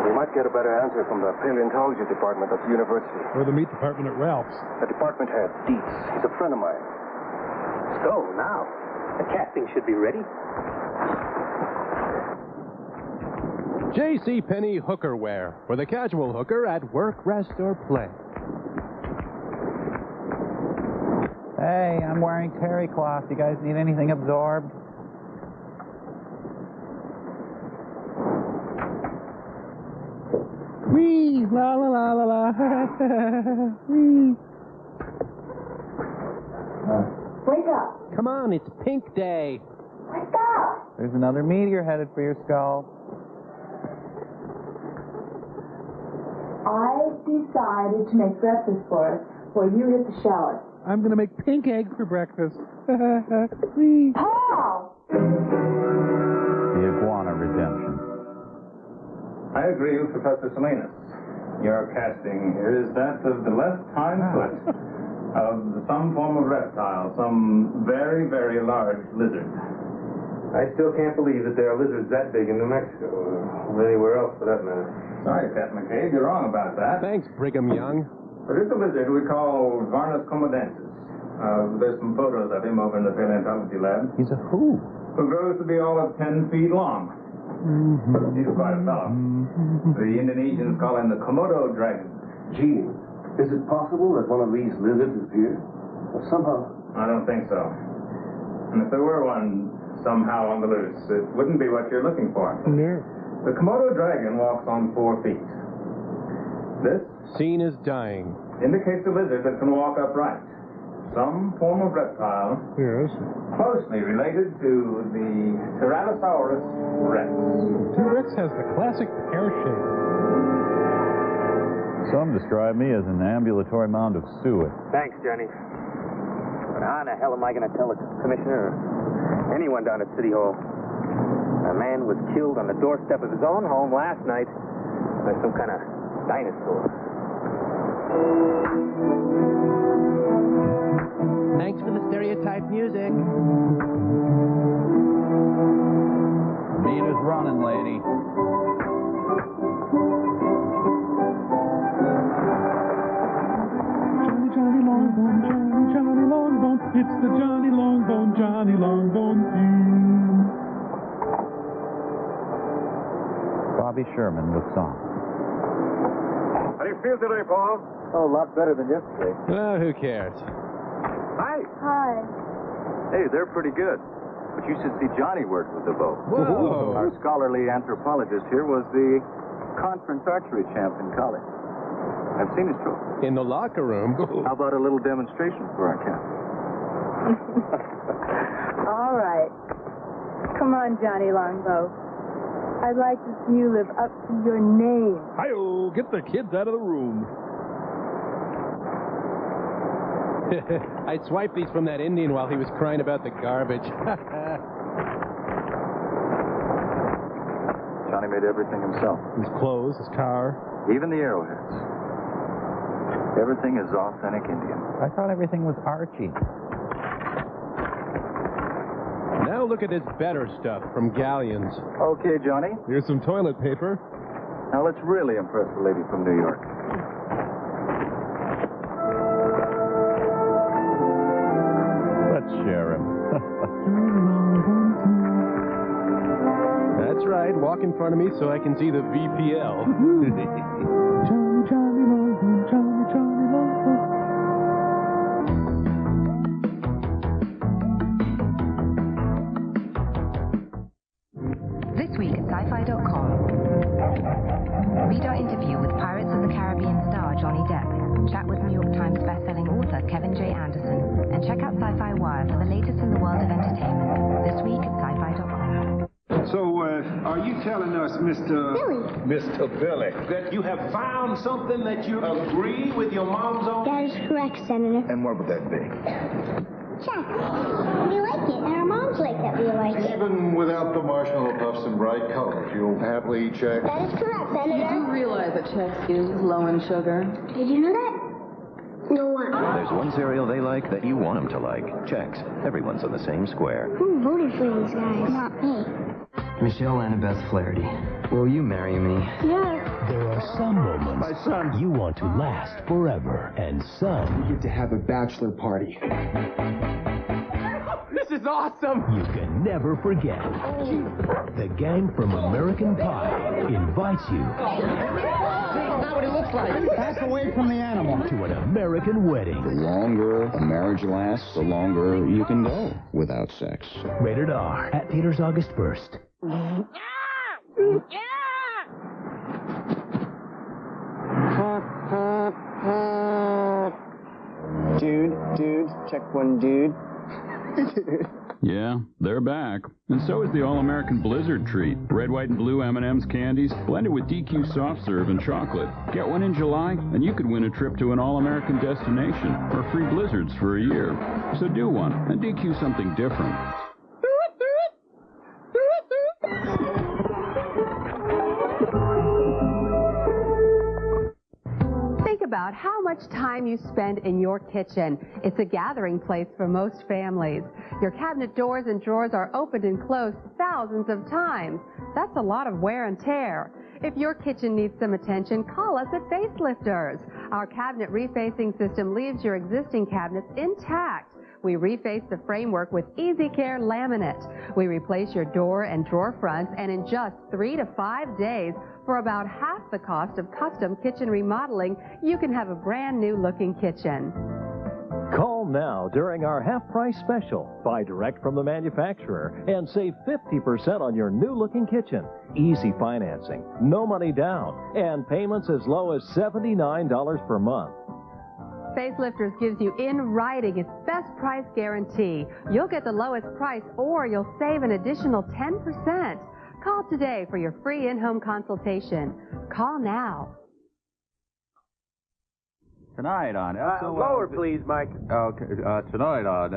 We might get a better answer from the paleontology department at the university. Or the meat department at Ralph's. The department head, Dietz. He's a friend of mine. So, now, the casting should be ready. J.C. Penney Hookerware. For the casual hooker at work, rest, or play. Hey, I'm wearing terry cloth. You guys need anything absorbed? Wee! La la la la la. Wee! Wake up. Come on, it's Pink Day. Wake up. There's another meteor headed for your skull. I decided to make breakfast for us while you hit the shower. I'm going to make pink eggs for breakfast. Wee! Paul! The iguana redemption. I agree with Professor Salinas. Your casting here is that of the left hind foot of some form of reptile, some very, very large lizard. I still can't believe that there are lizards that big in New Mexico, or anywhere else for that matter. Sorry, Captain McCabe, you're wrong about that. Thanks, Brigham Young. But it's a lizard we call Varnus comodensis. There's some photos of him over in the paleontology lab. He's a who? Who grows to be all of 10 feet long. He's quite a fellow. The Indonesians call him the Komodo dragon. Gene, is it possible that one of these lizards is here? Or somehow... I don't think so. And if there were one somehow on the loose, it wouldn't be what you're looking for. No. The Komodo dragon walks on 4 feet. This Scene is dying. indicates a lizard that can walk upright. Some form of reptile. Yes. Closely related to the Tyrannosaurus rex. T-Rex has the classic pear shape. Some describe me as an ambulatory mound of suet. Thanks, Johnny. But how in the hell am I going to tell the commissioner or anyone down at City Hall? A man was killed on the doorstep of his own home last night by some kind of dinosaur. Thanks for the stereotype music. Meat is running, lady. Johnny Longbone, Johnny Longbone. It's the Johnny Longbone theme. Bobby Sherman with song. How do you feel today, Paul? Oh, a lot better than yesterday. Well, who cares? Hi. Hi. Hey, they're pretty good. But you should see Johnny work with the bow. Whoa. Our scholarly anthropologist here was the conference archery champ in college. I've seen his trophy. In the locker room. How about a little demonstration for our camp? All right. Come on, Johnny Longbow. I'd like to see you live up to your name. Hi-oh, get the kids out of the room. I swiped these from that Indian while he was crying about the garbage. Johnny made everything himself. His clothes, his car. Even the arrowheads. Everything is authentic Indian. I thought everything was Archie. Now look at this better stuff from Galleons. Okay, Johnny. Here's some toilet paper. Now let's really impress the lady from New York. Let's share him. That's right. Walk in front of me so I can see the VPL. Johnny Longbone, Johnny Longbone. This week at sci-fi.com. Read our interview with Pirates of the Caribbean star Johnny Depp. Chat with New York Times bestselling author Kevin J. Anderson. And check out Sci-Fi Wire for the latest in the world of entertainment. This week at sci-fi.com. So, are you telling us, Mr. Billy. Mr. Billy, that you have found something that you agree with your mom's on? That is correct, Senator. And what would that be? Chocolate. We like it, and our moms like that we like Even without the marshmallow puffs and bright colors, you'll happily eat Chex? That is correct, Senator. You do realize that Chex is low in sugar? Did you know that? No one. There's one cereal they like that you want them to like. Chex. Everyone's on the same square. Who voted for these guys? Not me. Michelle Annabeth Flaherty, will you marry me? Yeah. There are some moments you want to last forever, and some We get to have a bachelor party. This is awesome! you can never forget. The gang from American Pie invites you That's not what he looks like. Back away from the animal. to an American wedding. The longer a marriage lasts, the longer you can go without sex. Rated R at theaters August 1st. Dude, check one, dude. Yeah, they're back. And so is the All-American Blizzard treat. Red, white, and blue M&M's candies blended with DQ soft serve and chocolate. Get one in July, and you could win a trip to an All-American destination or free Blizzards for a year. So do one and DQ something different. Think about how much time you spend in your kitchen. It's a gathering place for most families. Your cabinet doors and drawers are opened and closed thousands of times. That's a lot of wear and tear. If your kitchen needs some attention, call us at Facelifters. Our cabinet refacing system leaves your existing cabinets intact. We reface the framework with Easy Care laminate. We replace your door and drawer fronts, and in just 3 to 5 days, for about half the cost of custom kitchen remodeling, you can have a brand new looking kitchen. Call now during our half-price special. Buy direct from the manufacturer and save 50% on your new-looking kitchen. Easy financing, no money down, and payments as low as $79 per month. Facelifters gives you in writing its best price guarantee. You'll get the lowest price or you'll save an additional 10%. Call today for your free in-home consultation. Call now. Tonight on SOL. Lower, please, Mike. Okay, tonight on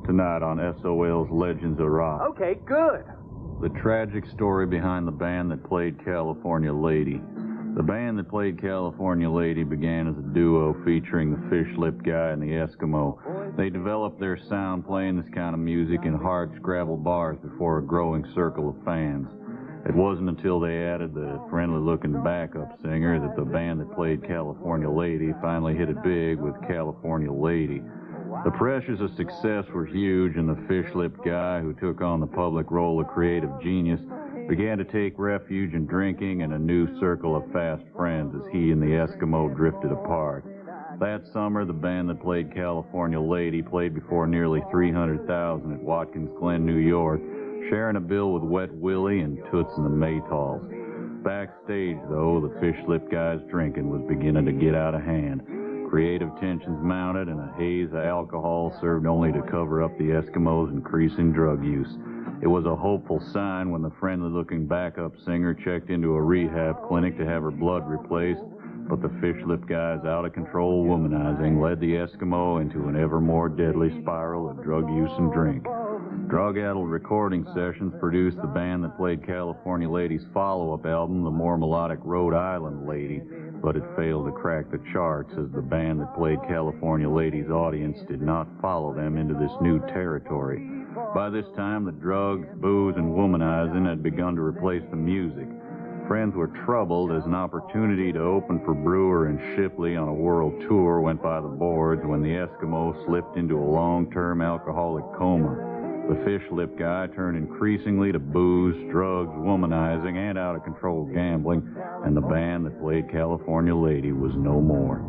tonight on SOL's Legends of Rock. Okay, good. The tragic story behind the band that played California Lady. The band that played California Lady began as a duo featuring the Fish-Lipped Guy and the Eskimo. They developed their sound playing this kind of music in hard scrabble bars before a growing circle of fans. It wasn't until they added the friendly-looking backup singer that the band that played California Lady finally hit it big with California Lady. The pressures of success were huge, and the Fish-Lipped Guy, who took on the public role of creative genius, began to take refuge in drinking and a new circle of fast friends as he and the Eskimo drifted apart. That summer, the band that played California Lady played before nearly 300,000 at Watkins Glen, New York, sharing a bill with Wet Willie and Toots and the Maytals. Backstage, though, the Fish-Lipped Guy's drinking was beginning to get out of hand. Creative tensions mounted, and a haze of alcohol served only to cover up the Eskimos' increasing drug use. It was a hopeful sign when the friendly-looking backup singer checked into a rehab clinic to have her blood replaced, but the Fish-Lipped Guy's out-of-control womanizing led the Eskimo into an ever more deadly spiral of drug use and drink. Drug-addled recording sessions produced the band that played California Lady's follow-up album, the more melodic Rhode Island Lady, but it failed to crack the charts as the band that played California Lady's audience did not follow them into this new territory. By this time, the drugs, booze, and womanizing had begun to replace the music. Friends were troubled as an opportunity to open for Brewer and Shipley on a world tour went by the boards when the Eskimo slipped into a long-term alcoholic coma. The Fish-Lipped Guy turned increasingly to booze, drugs, womanizing, and out-of-control gambling, and the band that played California Lady was no more.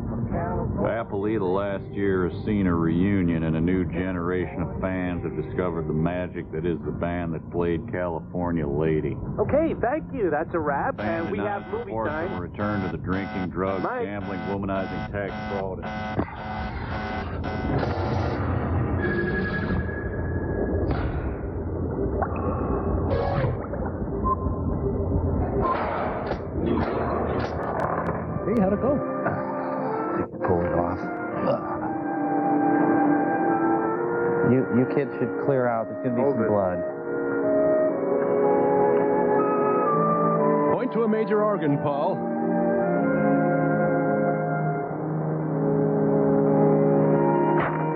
Happily, the last year has seen a reunion, and a new generation of fans have discovered the magic that is the band that played California Lady. Okay, thank you. That's a wrap, and we have movie Will time. return to the drinking, drugs, gambling, womanizing, tax fraud. Hey, how'd it go? Pull it off. You kid should clear out. There's going to be some blood. Point to a major organ, Paul.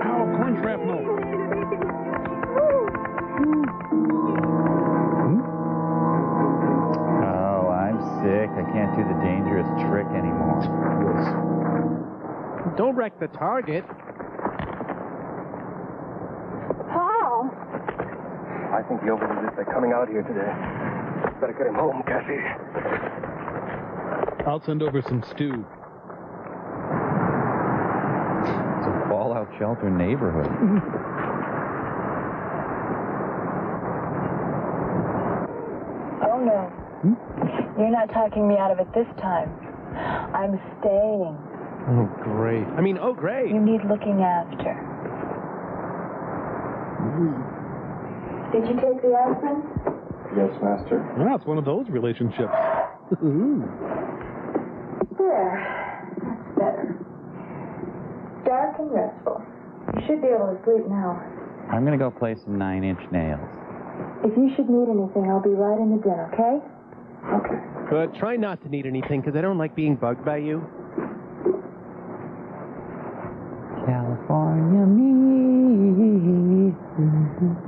Ow, corn shrapnel. Oh, I'm sick. I can't do the dangerous trick anymore. Don't wreck the target. Paul! I think he overdid it by coming out here today. Better get him home, Kathy. I'll send over some stew. It's a fallout shelter neighborhood. Oh, no. You're not talking me out of it this time. I'm staying. Oh, great. Oh, great. You need looking after. Did you take the aspirin? Yes, Master. Ah, it's one of those relationships. There. That's better. Dark and restful. You should be able to sleep now. I'm going to go play some 9-inch nails. If you should need anything, I'll be right in the den, okay? Okay. But try not to need anything, because I don't like being bugged by you. California me,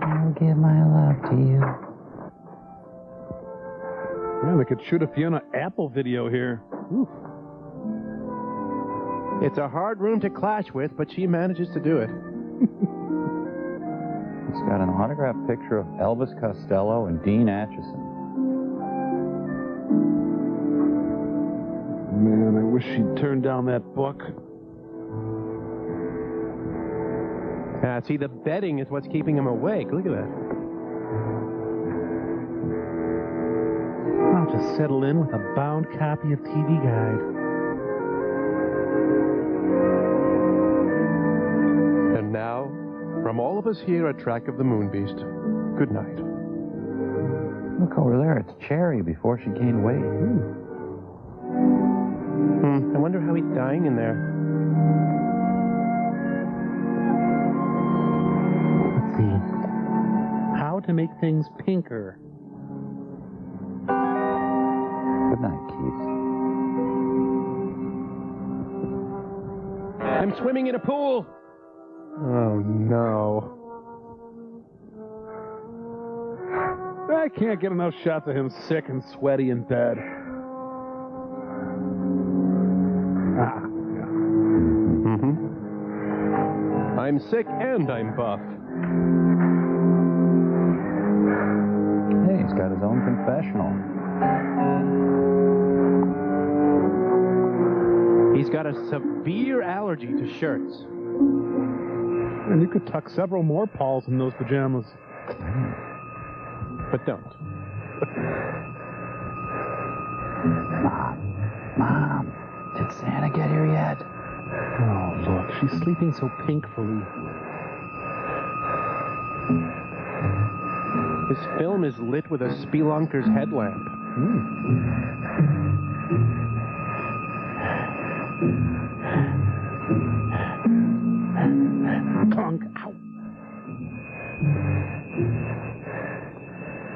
I'll give my love to you. Yeah, they could shoot a Fiona Apple video here. Oof. It's a hard room to clash with, but she manages to do it. It's got an autographed picture of Elvis Costello and Dean Acheson. Man, I wish she'd turned down that book. See, the betting is what's keeping him awake. Look at that. I'll just settle in with a bound copy of TV Guide. And now, from all of us here at Track of the Moon Beast, good night. Look over there, it's Cherry before she gained weight. I wonder how he's dying in there. Let's see. How to make things pinker. Good night, Keith. I'm swimming in a pool. Oh, no. I can't get enough shots of him sick and sweaty in bed. I'm sick and I'm buff. Hey, he's got his own confessional. He's got a severe allergy to shirts. And you could tuck several more Pauls in those pajamas. But don't. Mom, did Santa get here yet? Oh, look, she's sleeping so pinkfully. This film is lit with a spelunker's headlamp. Clunk. Ow.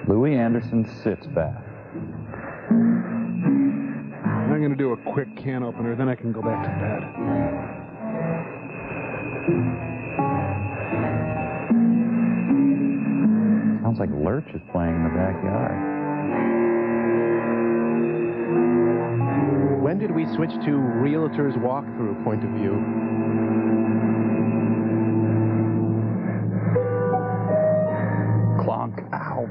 Louis Anderson's sits bath. I'm going to do a quick can opener, then I can go back to bed. Sounds like Lurch is playing in the backyard. When did we switch to realtor's walkthrough point of view? Clonk. Ow.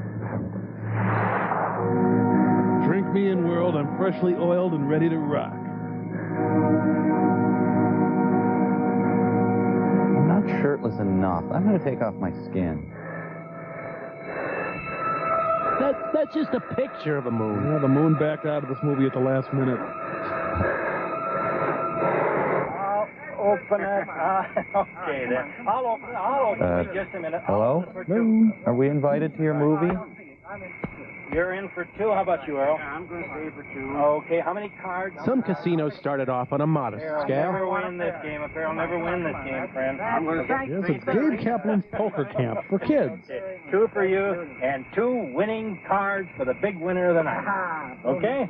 Drink me in, world. I'm freshly oiled and ready to rock. I'm not shirtless enough. I'm going to take off my skin. That's just a picture of a moon. Yeah, the moon backed out of this movie at the last minute. I'll open it. Okay, then. I'll open it. Just a minute. Hello? Are we invited to your movie? You're in for 2. How about you, Earl? I'm going to stay for 2. Okay, how many cards? Some casinos started off on a modest I'll scale. never win this game. I'll never win this game, friend. I'm going to say. It's Gabe Kaplan's poker camp for kids. 2 for you, and 2 winning cards for the big winner of the night. Okay?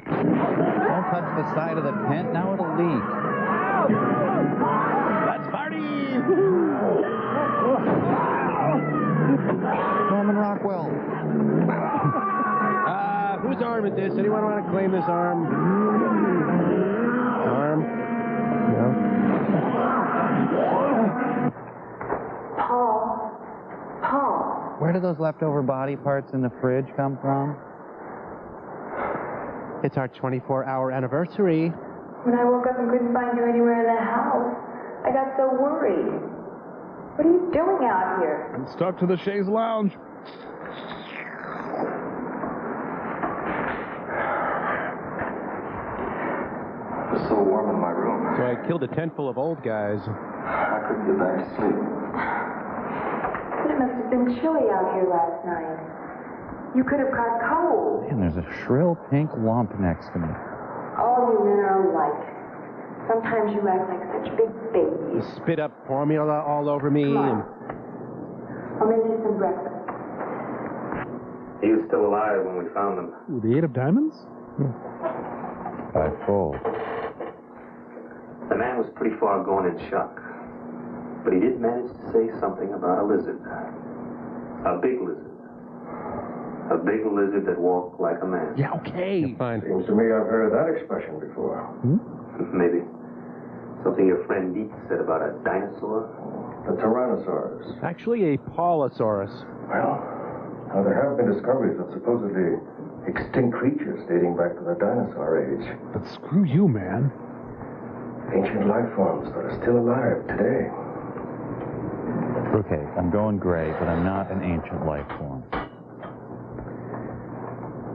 Don't touch the side of the tent. Now it'll leak. Let's party! Norman Rockwell. Whose arm is this? Anyone want to claim this arm? Arm? No. Paul. Where do those leftover body parts in the fridge come from? It's our 24-hour anniversary. When I woke up and couldn't find you anywhere in the house, I got so worried. What are you doing out here? I'm stuck to the chaise lounge. It was so warm in my room. So I killed a tent full of old guys. I couldn't get back to sleep. It must have been chilly out here last night. You could have caught cold. And there's a shrill pink lump next to me. All you men are alike. Sometimes you act like such big babies. You spit up formula all over me. And... I'll make you some breakfast. He was still alive when we found him. With the 8 of diamonds? By full. The man was pretty far gone in shock. But he did manage to say something about a lizard. A big lizard. A big lizard that walked like a man. Yeah, okay. Fine. Seems to me I've heard that expression before. Maybe. Something your friend Dietz said about a dinosaur? The Tyrannosaurus. Actually, a Paulosaurus. Well, now there have been discoveries of supposedly extinct creatures dating back to the dinosaur age. But screw you, man. Ancient life forms that are still alive today. Okay, I'm going gray, but I'm not an ancient life form.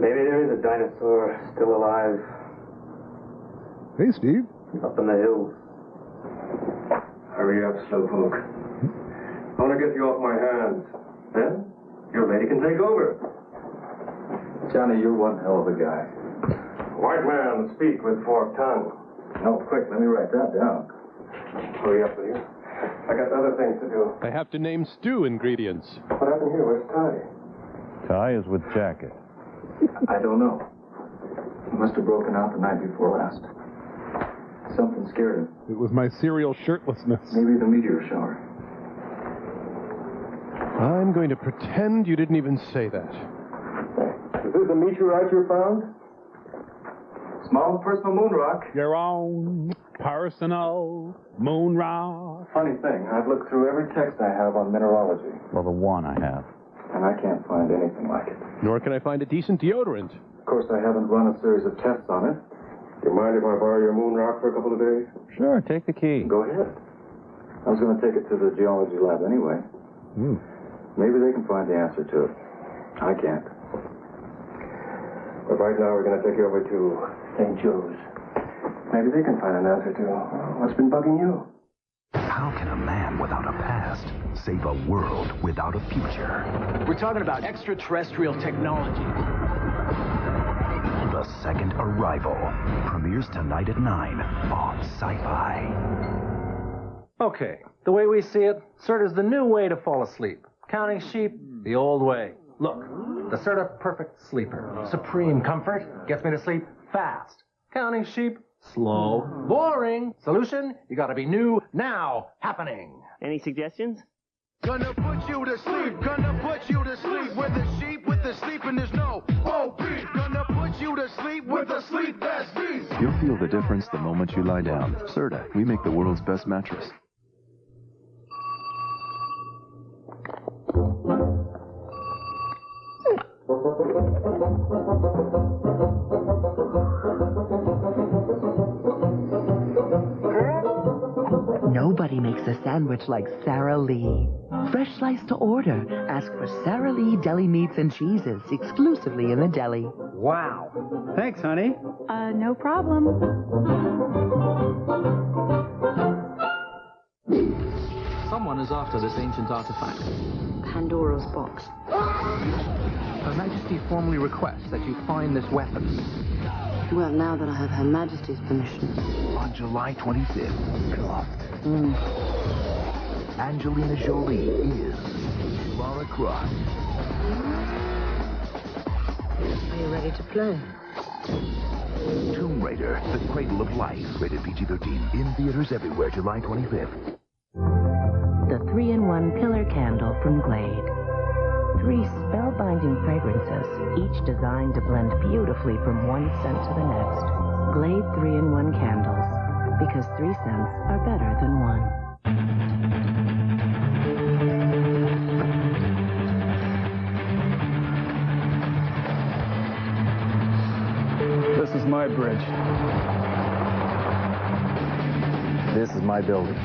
Maybe there is a dinosaur still alive Hey, Steve. up in the hills. Hurry up, Slowpoke. I want to get you off my hands. Then, your lady can take over. Johnny, you're one hell of a guy. White man, speak with forked tongue. No, quick, let me write that down. Hurry up, will you? I got other things to do. I have to name stew ingredients. What happened here? Where's Ty? Ty is with Jacket. I don't know. He must have broken out the night before last. Something scared him. It was my serial shirtlessness. Maybe the meteor shower. I'm going to pretend you didn't even say that. Is this a meteorite you found? Small personal moon rock. Your own personal moon rock. Funny thing, I've looked through every text I have on mineralogy. Well, the one I have. And I can't find anything like it. Nor can I find a decent deodorant. Of course, I haven't run a series of tests on it. Do you mind if I borrow your moon rock for a couple of days? Sure, take the key. Go ahead. I was going to take it to the geology lab anyway. Maybe they can find the answer to it. I can't. But right now we're going to take you over to St. Joe's. Maybe they can find an answer to what's been bugging you. How can a man without a past save a world without a future? We're talking about extraterrestrial technology. The Second Arrival premieres tonight at 9 on Sci-Fi. Okay, the way we see it, CERT is the new way to fall asleep. Counting sheep, the old way. Look, the CERTA Perfect Sleeper. Supreme comfort, gets me to sleep fast. Counting sheep, slow, boring. Solution, you gotta be new, now, happening. Any suggestions? Gonna put you to sleep, gonna put you to sleep with the sheep, with the sleep, and there's no OP. Gonna put you to sleep with a sleep that's deep. You'll feel the difference the moment you lie down. Serta, we make the world's best mattress. Nobody makes a sandwich like Sara Lee. Fresh slice to order. Ask for Sara Lee deli meats and cheeses exclusively in the deli. Wow. Thanks, honey. No problem. Someone is after this ancient artifact. Pandora's box. Her Majesty formally requests that you find this weapon. Well, now that I have Her Majesty's permission. On July 25th, Angelina Jolie is Lara Croft. Are you ready to play? Tomb Raider, The Cradle of Life, rated PG-13. In theaters everywhere, July 25th. The 3-in-1 pillar candle from Glade. 3 spellbinding fragrances, each designed to blend beautifully from one scent to the next. Glade 3-in-1 candles, because 3 scents are better than 1. This is my bridge. This is my building.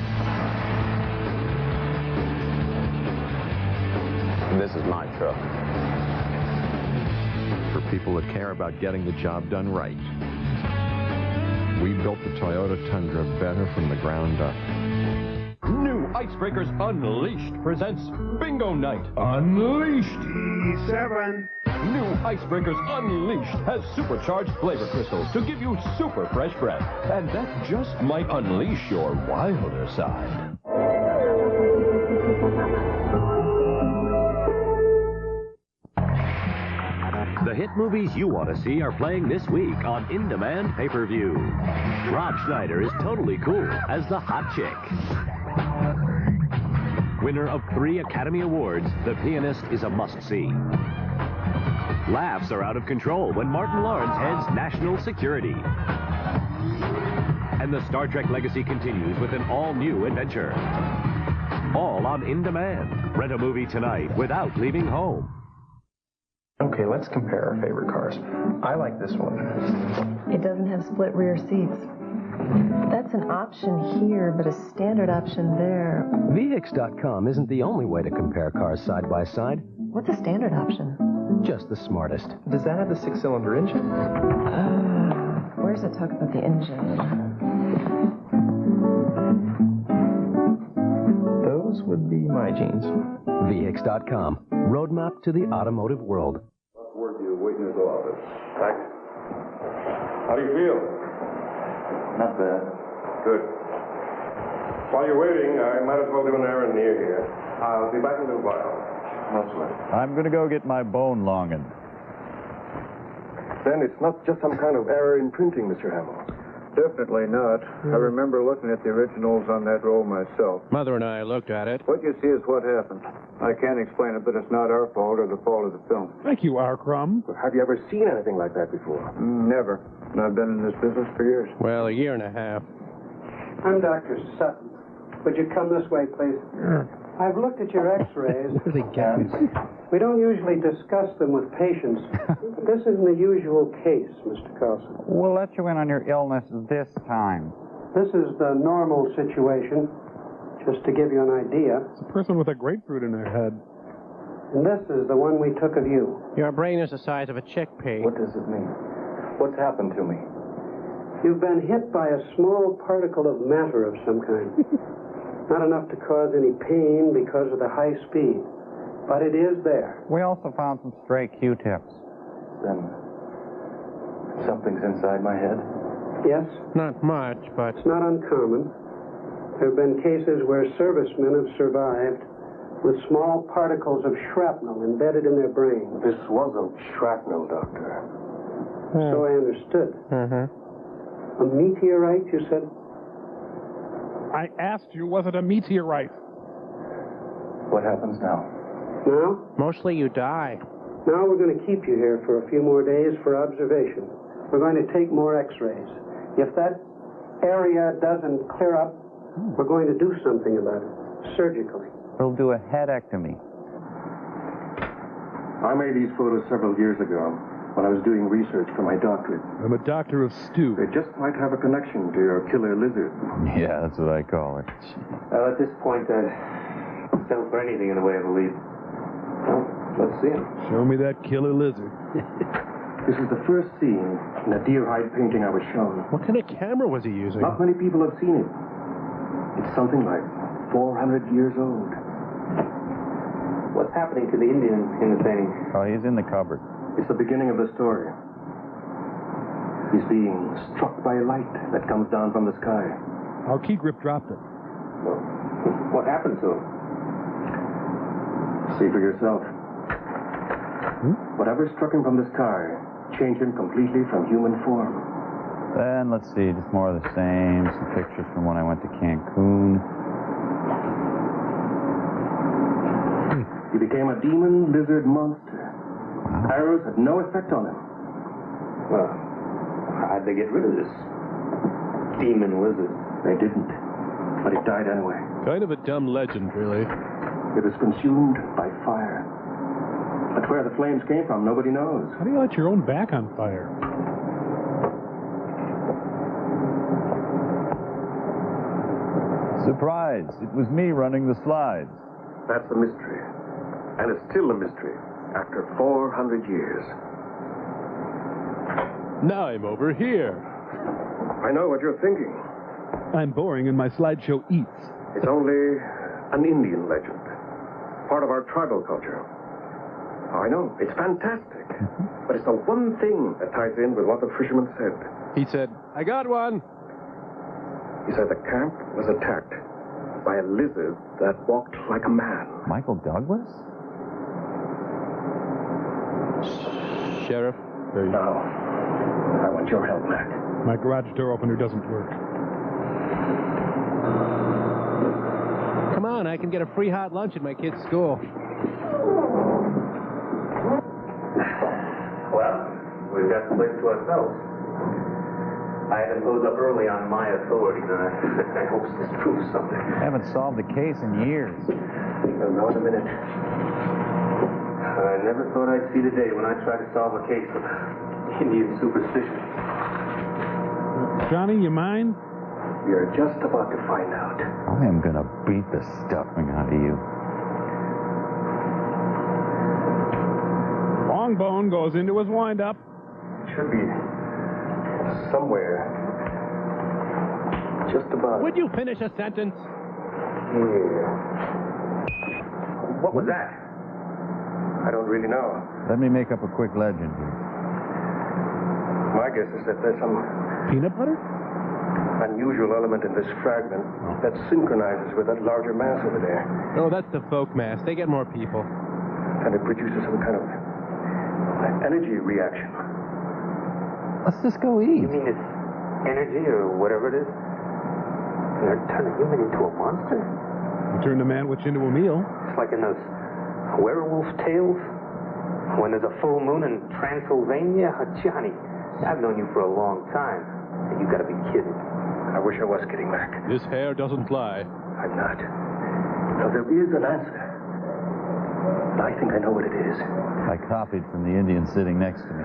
This is my truck. For people that care about getting the job done right, we built the Toyota Tundra better from the ground up. New Icebreakers Unleashed presents Bingo Night. Unleashed. E7. New Icebreakers Unleashed has supercharged flavor crystals to give you super fresh breath. And that just might unleash your wilder side. The hit movies you want to see are playing this week on In Demand pay-per-view. Rob Schneider is totally cool as the hot chick. Winner of 3 Academy Awards, The Pianist is a must-see. Laughs are out of control when Martin Lawrence heads national security. And the Star Trek legacy continues with an all-new adventure. All on In Demand. Rent a movie tonight without leaving home. Okay, let's compare our favorite cars. I like this one. It doesn't have split rear seats. That's an option here, but a standard option there. VX.com isn't the only way to compare cars side by side. What's a standard option? Just the smartest. Does that have the 6-cylinder engine? Where's it talk about the engine? Those would be my jeans. VX.com. Roadmap to the automotive world. Word you wait in his office. Thanks. How do you feel? Not bad. Good. While you're waiting, I might as well do an errand near here. I'll be back in a little while. Mostly. I'm going to go get my bone longened. Then it's not just some kind of error in printing, Mr. Hamill. Definitely not. I remember looking at the originals on that roll myself. Mother and I looked at it. What you see is what happened. I can't explain it, but it's not our fault or the fault of the film. Thank you, R. Crumb. Have you ever seen anything like that before? Never. And I've been in this business for years. Well, a year and a half. I'm Dr. Sutton. Would you come this way, please? I've looked at your x-rays. What are they getting? We don't usually discuss them with patients. But this isn't the usual case, Mr. Carlson. We'll let you in on your illness this time. This is the normal situation, just to give you an idea. It's a person with a grapefruit in their head. And this is the one we took of you. Your brain is the size of a chickpea. What does it mean? What's happened to me? You've been hit by a small particle of matter of some kind. Not enough to cause any pain because of the high speed. But it is there. We also found some stray Q-tips. Then something's inside my head? Yes? Not much, but... It's not uncommon. There have been cases where servicemen have survived with small particles of shrapnel embedded in their brain. This wasn't shrapnel, Doctor. So I understood. A meteorite, you said? I asked you, was it a meteorite? What happens now? Now? Mostly you die. Now we're going to keep you here for a few more days for observation. We're going to take more x-rays. If that area doesn't clear up, we're going to do something about it, surgically. We'll do a headectomy. I made these photos several years ago when I was doing research for my doctorate. I'm a doctor of stew. They just might have a connection to your killer lizard. Yeah, that's what I call it. At this point, I'd settle for anything in the way of a lead. Well, let's see him. Show me that killer lizard. This is the first scene in a deer-hide painting I was shown. What kind of camera was he using? Not many people have seen it. It's something like 400 years old. What's happening to the Indian in the painting? Oh, he's in the cupboard. It's the beginning of the story. He's being struck by a light that comes down from the sky. Our key grip dropped it. Well, what happened to him? See for yourself. Whatever struck him from the sky changed him completely from human form. Then, let's see, just more of the same. Some pictures from when I went to Cancun. He became a demon lizard monster. Wow. Arrows had no effect on him. Well, how'd they get rid of this demon lizard? They didn't, but it died anyway. Kind of a dumb legend, really. It was consumed by fire. But where the flames came from, nobody knows. How do you light your own back on fire? Surprise! It was me running the slides. That's the mystery. And it's still a mystery after 400 years. Now I'm over here. I know what you're thinking. I'm boring and my slideshow eats. It's only an Indian legend. Part of our tribal culture. Oh, I know. It's fantastic. But it's the one thing that ties in with what the fisherman said. He said, I got one. He said the camp was attacked by a lizard that walked like a man. Michael Douglas? Sheriff? No. I want your help, Mac. My garage door opener doesn't work. Come on, I can get a free hot lunch at my kid's school. Well, we've got the place to ourselves. I had to close up early on my authority, and I hope this proves something. I haven't solved the case in years. I'll know in a minute. I never thought I'd see the day when I tried to solve a case of Indian superstition. Johnny, you mind? You're just about to find out. I am gonna beat the stuffing out of you. Longbone goes into his wind-up. It should be somewhere. Just about. Would you finish a sentence? Here. What was that? I don't really know. Let me make up a quick legend here. My guess is that there's some Peanut butter? unusual element in this fragment that synchronizes with that larger mass over there. Oh, that's the folk mass. They get more people. And it produces some kind of energy reaction. Let's just go eat. You mean it's energy or whatever it is? They're turning human into a monster? You turn the man witch into a meal. It's like in those werewolf tales. When there's a full moon in Transylvania. Johnny, I've known you for a long time. And you've got to be kidding. I wish I was kidding, Mac. This hair doesn't lie. I'm not. Now, there is an answer. I think I know what it is. I copied from the Indian sitting next to me.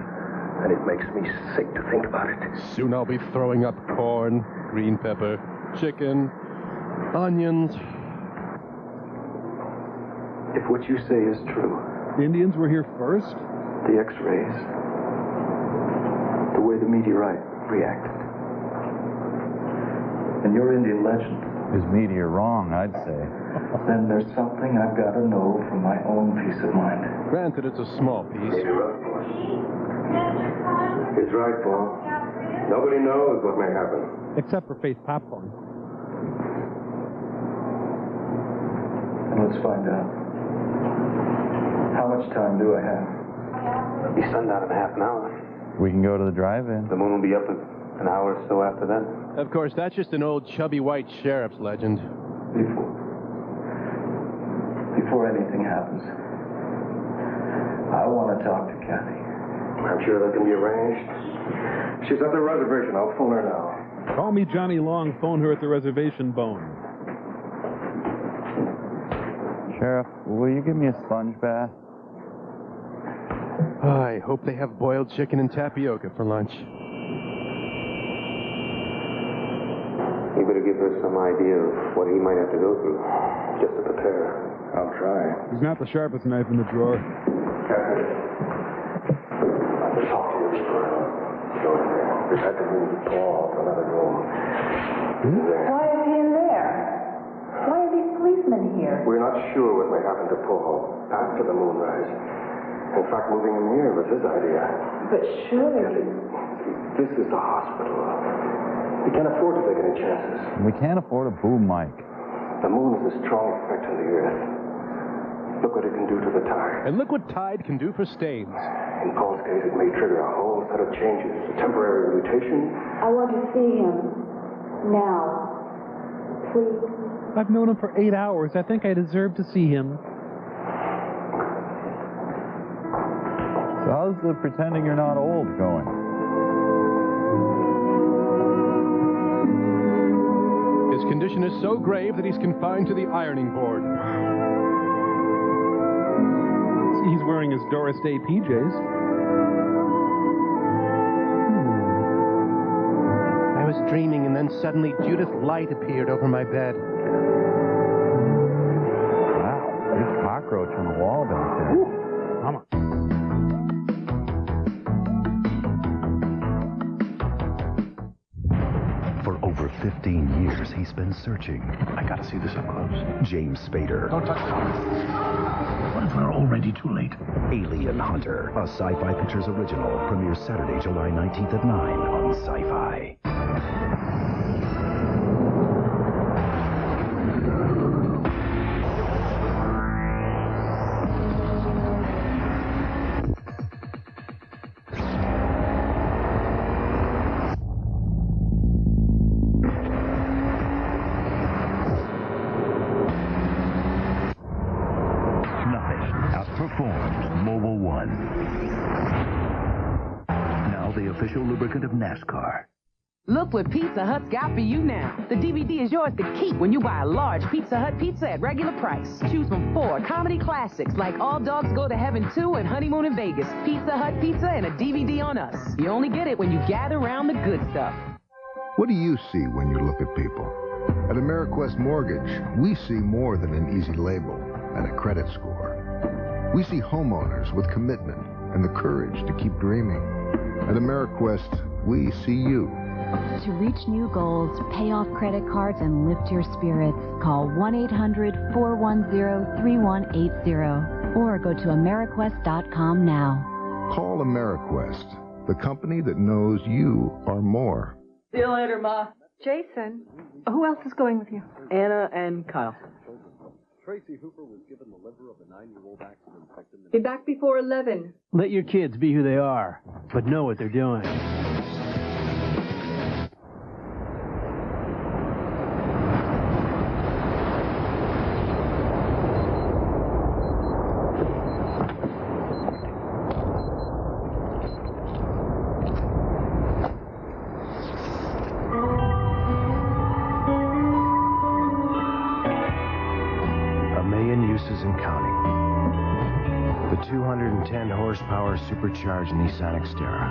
And it makes me sick to think about it. Soon I'll be throwing up corn, green pepper, chicken, onions. If what you say is true, The Indians were here first? the X-rays, the way the meteorite reacted, and your Indian legend, Is meteor wrong, I'd say. then there's something I've got to know for my own peace of mind. Granted, it's a small piece. It's right, Paul. Nobody knows what may happen. Except for Faith Popcorn. And let's find out. How much time do I have? It'll be sundown in half an hour. We can go to the drive-in. The moon will be up in an hour or so after that. Of course, that's just an old chubby white sheriff's legend. Before anything happens, I want to talk to Kathy. I'm sure that can be arranged. She's at the reservation. I'll phone her now. Call me Johnny Long, phone her at the reservation bone. Sheriff, will you give me a sponge bath? I hope they have boiled chicken and tapioca for lunch. You better give her some idea of what he might have to go through, just to prepare. I'll try. He's not the sharpest knife in the drawer. Kathy, I've been talking to you. Go in there. We've had to move Paul to another room. Why is he in there? Why are these police policemen here. We're not sure what may happen to Poho after the moonrise. In fact, moving him here was his idea. But surely... This is the hospital. We can't afford to take any chances. We can't afford a boom mic. The moon has a strong effect on the earth. Look what it can do to the tide. And look what Tide can do for stains. In Paul's case, it may trigger a whole set of changes. A temporary mutation. I want to see him. Now. Please. I've known him for 8 hours. I think I deserve to see him. So how's the pretending you're not old going? His condition is so grave that he's confined to the ironing board. He's wearing his Doris Day PJs. I was dreaming, and then suddenly Judith Light appeared over my bed. Wow, big cockroach on the wall back there. Come on. For over 15 years, he's been searching. I gotta see this up close. James Spader. Don't touch the What if we're already too late? Alien Hunter, a Sci-Fi Pictures original, premieres Saturday, July 19th at 9 on Sci-Fi. Official lubricant of NASCAR. Look what Pizza Hut's got for you now. The DVD is yours to keep when you buy a large Pizza Hut pizza at regular price. Choose from 4 comedy classics like All Dogs Go to Heaven 2 and Honeymoon in Vegas. Pizza Hut pizza and a DVD on us. You only get it when you gather around the good stuff. What do you see when you look at people? At AmeriQuest Mortgage, we see more than an easy label and a credit score. We see homeowners with commitment and the courage to keep dreaming. At AmeriQuest, we see you. To reach new goals, pay off credit cards, and lift your spirits, call 1-800-410-3180 or go to AmeriQuest.com now. Call AmeriQuest, the company that knows you are more. See you later, Ma. Jason, who else is going with you? Anna and Kyle. Tracy Hooper was given the liver of a 9-year-old accident victim. Be back before 11. Let your kids be who they are, but know what they're doing. And counting. The 210 horsepower supercharged Nissan Xterra.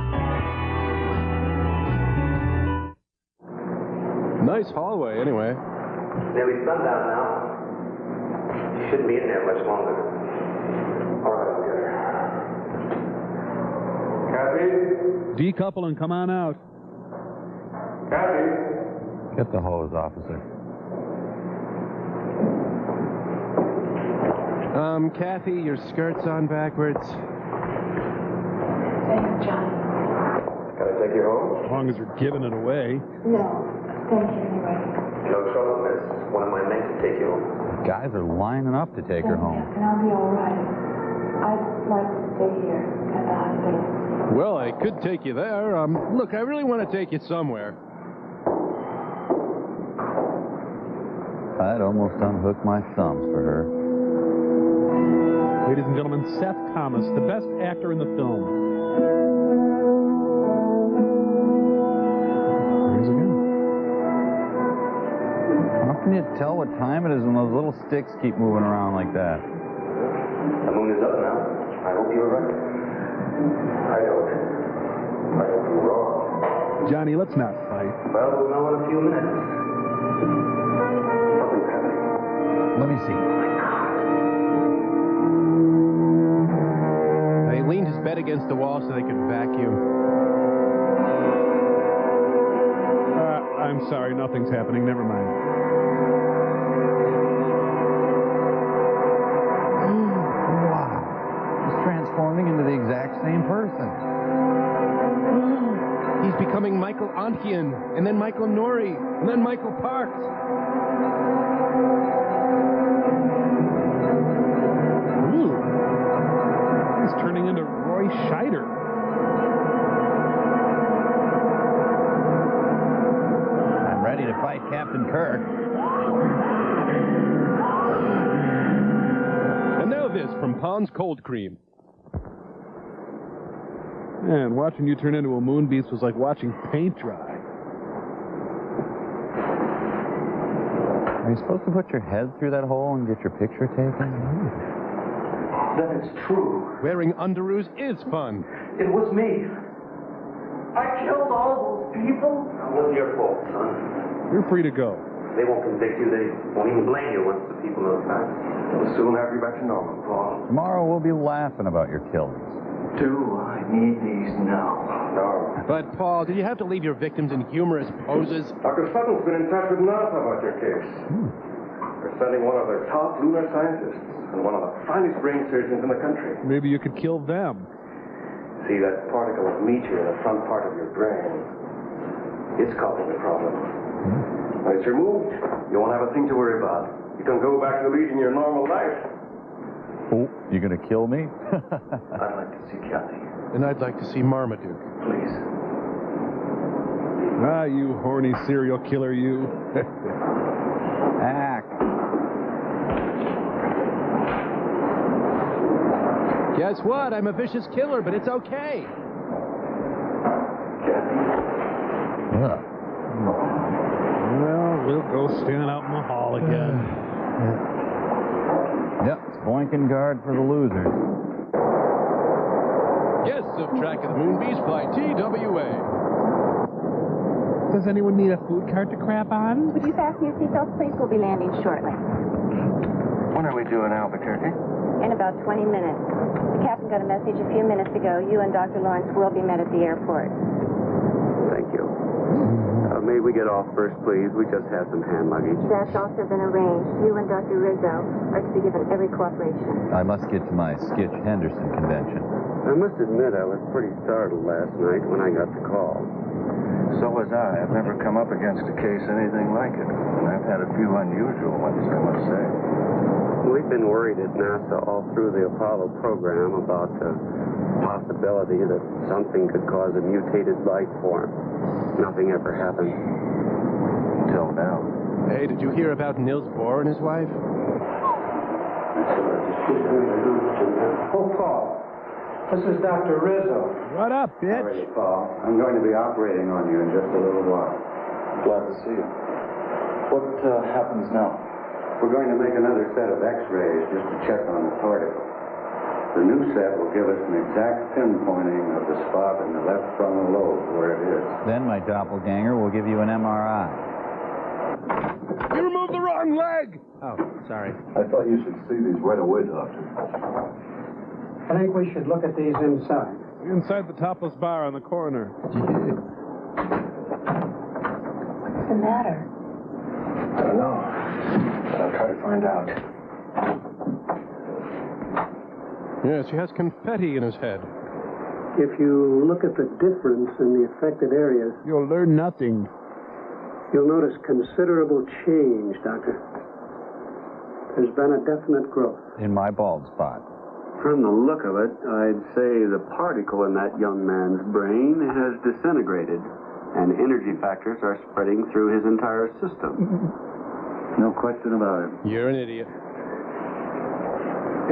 Nice hallway, anyway. Nearly sundown now. You shouldn't be in there much longer. All right, I'll get her. Kathy? Decouple and come on out. Kathy? Get the hose, officer. Kathy, your skirt's on backwards. Thank you, John. Can I take you home? As long as you're giving it away. No, thank you anyway. No trouble, miss. One of my men can take you home. Guys are lining up to take her home. And I'll be all right. I'd like to stay here at the hospital. Well, I could take you there. Look, I really want to take you somewhere. I'd almost unhook my thumbs for her. Ladies and gentlemen, Seth Thomas, the best actor in the film. Here's again. How can you tell what time it is when those little sticks keep moving around like that? The moon is up now. I hope you're right. I hope you're wrong. Johnny, let's not fight. Well, we'll know in a few minutes. Something's happening. Let me see. He leaned his bed against the wall so they could vacuum. I'm sorry, nothing's happening. Never mind. transforming into the exact same person. He's becoming Michael Ontkian, and then Michael Nori, and then Michael Parks. Ooh. He's turning into Roy Scheider. I'm ready to fight Captain Kirk. And now this from Pond's Cold Cream. Man, watching you turn into a moon beast was like watching paint dry. Are you supposed to put your head through that hole and get your picture taken? Then it's true. Wearing underoos is fun. It was me. I killed all those people. It wasn't your fault, son. You're free to go. They won't convict you. They won't even blame you once the people know the facts. We'll soon have you back to normal, Paul. Tomorrow we'll be laughing about your killings. Do I need these now? No. But, Paul, did you have to leave your victims in humorous poses? Dr. Sutton's been in touch with NASA about your case. We're sending one of their top lunar scientists and one of the finest brain surgeons in the country. Maybe you could kill them. See, that particle of meteor in the front part of your brain, it's causing the problem. When it's removed, you won't have a thing to worry about. You can go back to leading your normal life. Oh, you gonna kill me? I'd like to see Kathy. And I'd like to see Marmaduke. Please. Ah, you horny serial killer, you. Ack. Guess what? I'm a vicious killer, but it's okay. Ugh. Well, we'll go stand out in the hall again. Yep, it's Boinkin guard for the losers. Yes, subtract the Moon Beast by TWA. Does anyone need a food cart to crap on? Would you fasten your seatbelts, please? We'll be landing shortly. When are we due in Albuquerque? In about 20 minutes. The captain got a message a few minutes ago. You and Dr. Lawrence will be met at the airport. Thank you. May we get off first, please? We just have some hand luggage. That's also been arranged. You and Dr. Rizzo are to be given every cooperation. I must get to my Skitch Henderson convention. I must admit I was pretty startled last night when I got the call. So was I. I've never come up against a case anything like it. And I've had a few unusual ones, I must say. We've been worried at NASA all through the Apollo program about the possibility that something could cause a mutated life form. Nothing ever happened. Until now. Hey, did you hear about Niels Bohr and his wife? Oh, Paul. This is Dr. Rizzo. What up, bitch? All right, Paul. I'm going to be operating on you in just a little while. Glad to see you. What happens now? We're going to make another set of x-rays just to check on the particle. The new set will give us an exact pinpointing of the spot in the left frontal lobe where it is. Then my doppelganger will give you an MRI. You removed the wrong leg! Oh, sorry. I thought you should see these right away, Doctor. I think we should look at these inside. Inside the topless bar on the corner. What's the matter? I don't know. But I'll try to find out. Yes, he has confetti in his head. If you look at the difference in the affected areas, You'll learn nothing. you'll notice considerable change, Doctor. There's been a definite growth. In my bald spot. From the look of it, I'd say the particle in that young man's brain has disintegrated, and energy factors are spreading through his entire system. No question about it. You're an idiot.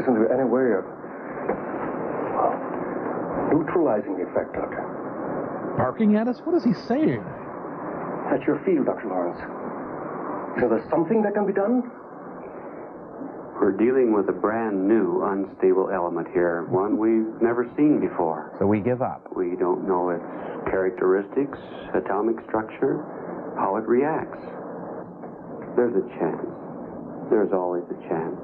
Isn't there any way of neutralizing the effect, Doctor? Barking at us? What is he saying? That's your field, Dr. Lawrence. So there's something that can be done? We're dealing with a brand new unstable element here, one we've never seen before. So we give up. We don't know its characteristics, atomic structure, how it reacts. There's a chance. There's always a chance.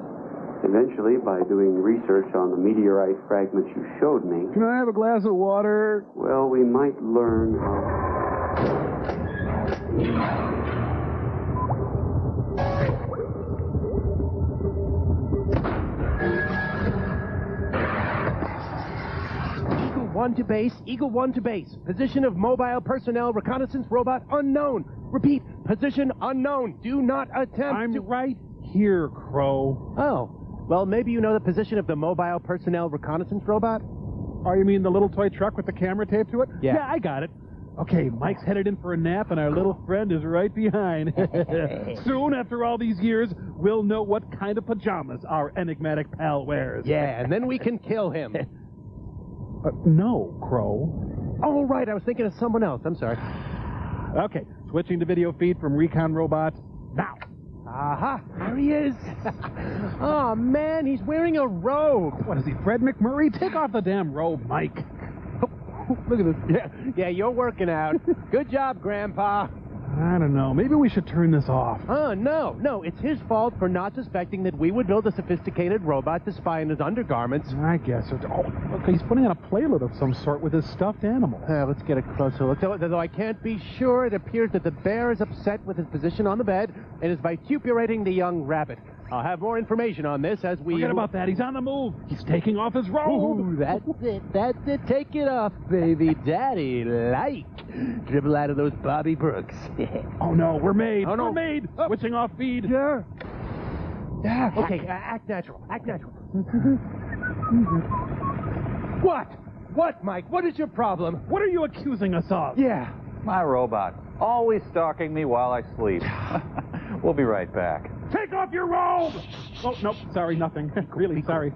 Eventually, by doing research on the meteorite fragments you showed me... Can I have a glass of water? Well, we might learn how... 1 to base, Eagle 1 to base. Position of mobile personnel reconnaissance robot unknown. Repeat, position unknown. Do not attempt I'm right here, Crow. Oh, well, maybe you know the position of the mobile personnel reconnaissance robot? Oh, you mean the little toy truck with the camera taped to it? Yeah. Yeah, I got it. Okay, Mike's headed in for a nap, and our little friend is right behind. Soon, after all these years, we'll know what kind of pajamas our enigmatic pal wears. Yeah, and then we can kill him. No, Crow. Oh, right, I was thinking of someone else. I'm sorry. Okay, switching to video feed from Recon Robot now. Aha, there he is. Oh, man, he's wearing a robe. What is he, Fred McMurray? Take off the damn robe, Mike. Look at this. Yeah, you're working out. Good job, Grandpa. I don't know. Maybe we should turn this off. No. It's his fault for not suspecting that we would build a sophisticated robot to spy in his undergarments. I guess. Oh, look, he's putting on a playlet of some sort with his stuffed animal. Let's get a closer look. Though I can't be sure, it appears that the bear is upset with his position on the bed and is vituperating the young rabbit. I'll have more information on this as we... Forget about that. He's on the move. He's taking off his robe. Ooh, that's it. Take it off, baby. Daddy, like. Dribble out of those Bobby Brooks. Oh, no. We're made. Oh, no. We're made. Switching off feed. Yeah. Okay, act natural. What, Mike? What is your problem? What are you accusing us of? Yeah. My robot. Always stalking me while I sleep. We'll be right back. Take off your robe! Oh, nope. Sorry, nothing. Really sorry.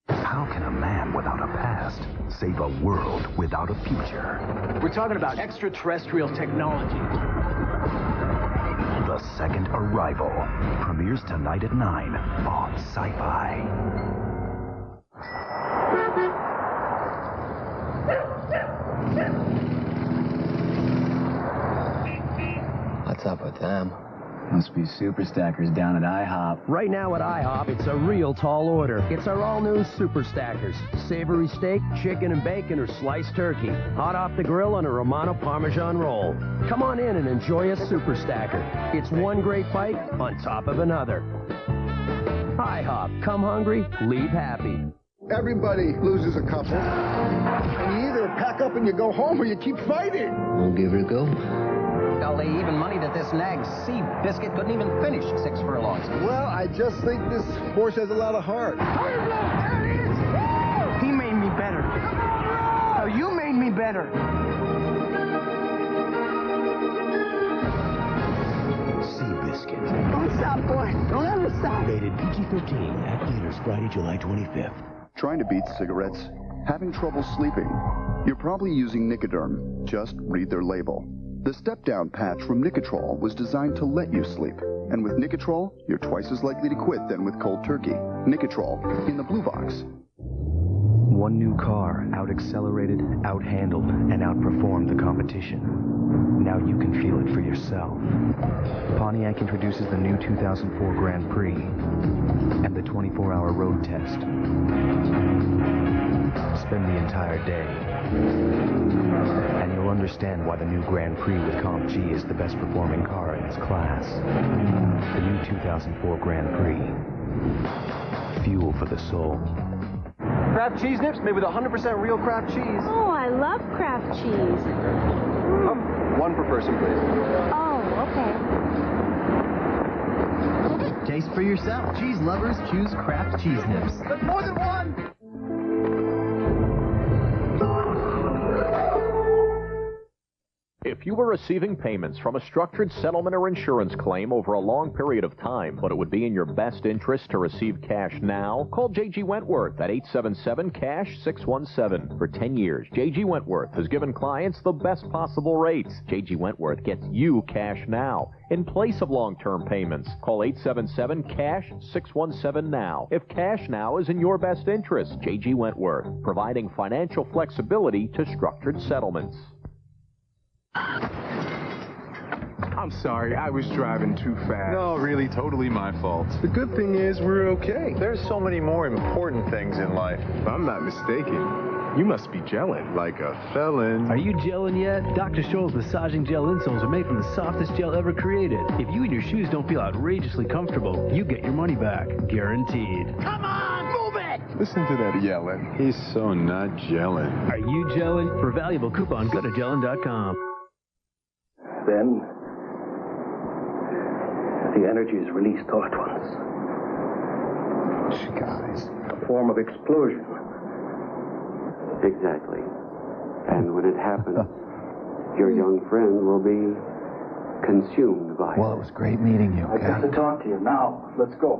How can a man without a past save a world without a future? We're talking about extraterrestrial technology. The Second Arrival premieres tonight at 9 on Sci-Fi. What's up with them? Must be super stackers down at IHOP. Right now at IHOP, it's a real tall order. It's our all-new Super Stackers. Savory steak, chicken and bacon, or sliced turkey. Hot off the grill on a Romano Parmesan roll. Come on in and enjoy a Super Stacker. It's one great bite on top of another. IHOP. Come hungry, leave happy. Everybody loses a couple. And you either pack up and you go home or you keep fighting. We'll give it a go. Golly, even money that this nag sea biscuit couldn't even finish 6 furlongs. Well, I just think this horse has a lot of heart. He made me better. No, you made me better. Sea Biscuit. Don't stop, boy. Don't ever stop. Rated PG-13 at theaters Friday, July 25th. Trying to beat cigarettes? Having trouble sleeping? You're probably using Nicoderm. Just read their label. The step-down patch from Nicotrol was designed to let you sleep. And with Nicotrol, you're twice as likely to quit than with cold turkey. Nicotrol, in the blue box. One new car out-accelerated, out-handled, and outperformed the competition. Now you can feel it for yourself. Pontiac introduces the new 2004 Grand Prix and the 24-hour road test. Spend the entire day, and you'll understand why the new Grand Prix with Comp G is the best performing car in its class. The new 2004 Grand Prix. Fuel for the soul. Kraft cheese nips made with 100% real Kraft cheese. Oh, I love Kraft cheese. Oh, one per person, please. Oh, okay. Taste for yourself. Cheese lovers choose Kraft cheese nips. But more than one! If you were receiving payments from a structured settlement or insurance claim over a long period of time, but it would be in your best interest to receive cash now, call J.G. Wentworth at 877-CASH-617. For 10 years, J.G. Wentworth has given clients the best possible rates. J.G. Wentworth gets you cash now in place of long-term payments. Call 877-CASH-617 now. If cash now is in your best interest, J.G. Wentworth, providing financial flexibility to structured settlements. I'm sorry, I was driving too fast. No, really, totally my fault. The good thing is we're okay. There's so many more important things in life. If I'm not mistaken, You must be gelling like a felon. Are you gelling yet? Dr. Scholl's massaging gel insoles are made from the softest gel ever created. If you and your shoes don't feel outrageously comfortable, you get your money back. Guaranteed. Come on, move it! Listen to that yelling. He's so not gelling. Are you gelling? For a valuable coupon, go to gellin.com. Then, the energy is released all at once. Guys. A form of explosion. Exactly. And when it happens, your young friend will be consumed by Well, it was great meeting you, I've got to talk to you now. Let's go.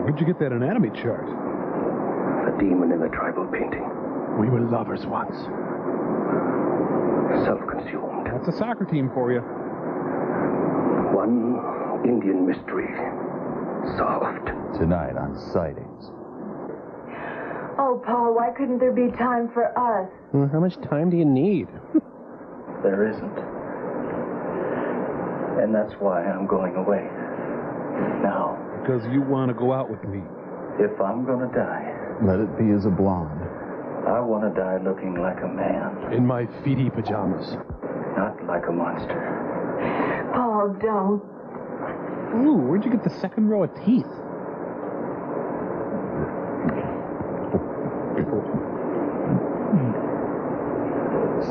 Where'd you get that anatomy chart? The demon in the tribal painting. We were lovers once. Self-consumed. That's a soccer team for you. One Indian mystery solved. Tonight on Sightings. Oh, Paul, why couldn't there be time for us? Well, how much time do you need? There isn't. And that's why I'm going away. Now. Because you want to go out with me. If I'm going to die, Let it be as a blonde. I want to die looking like a man. In my feety pajamas. Not like a monster. Paul, don't. Ooh, where'd you get the second row of teeth?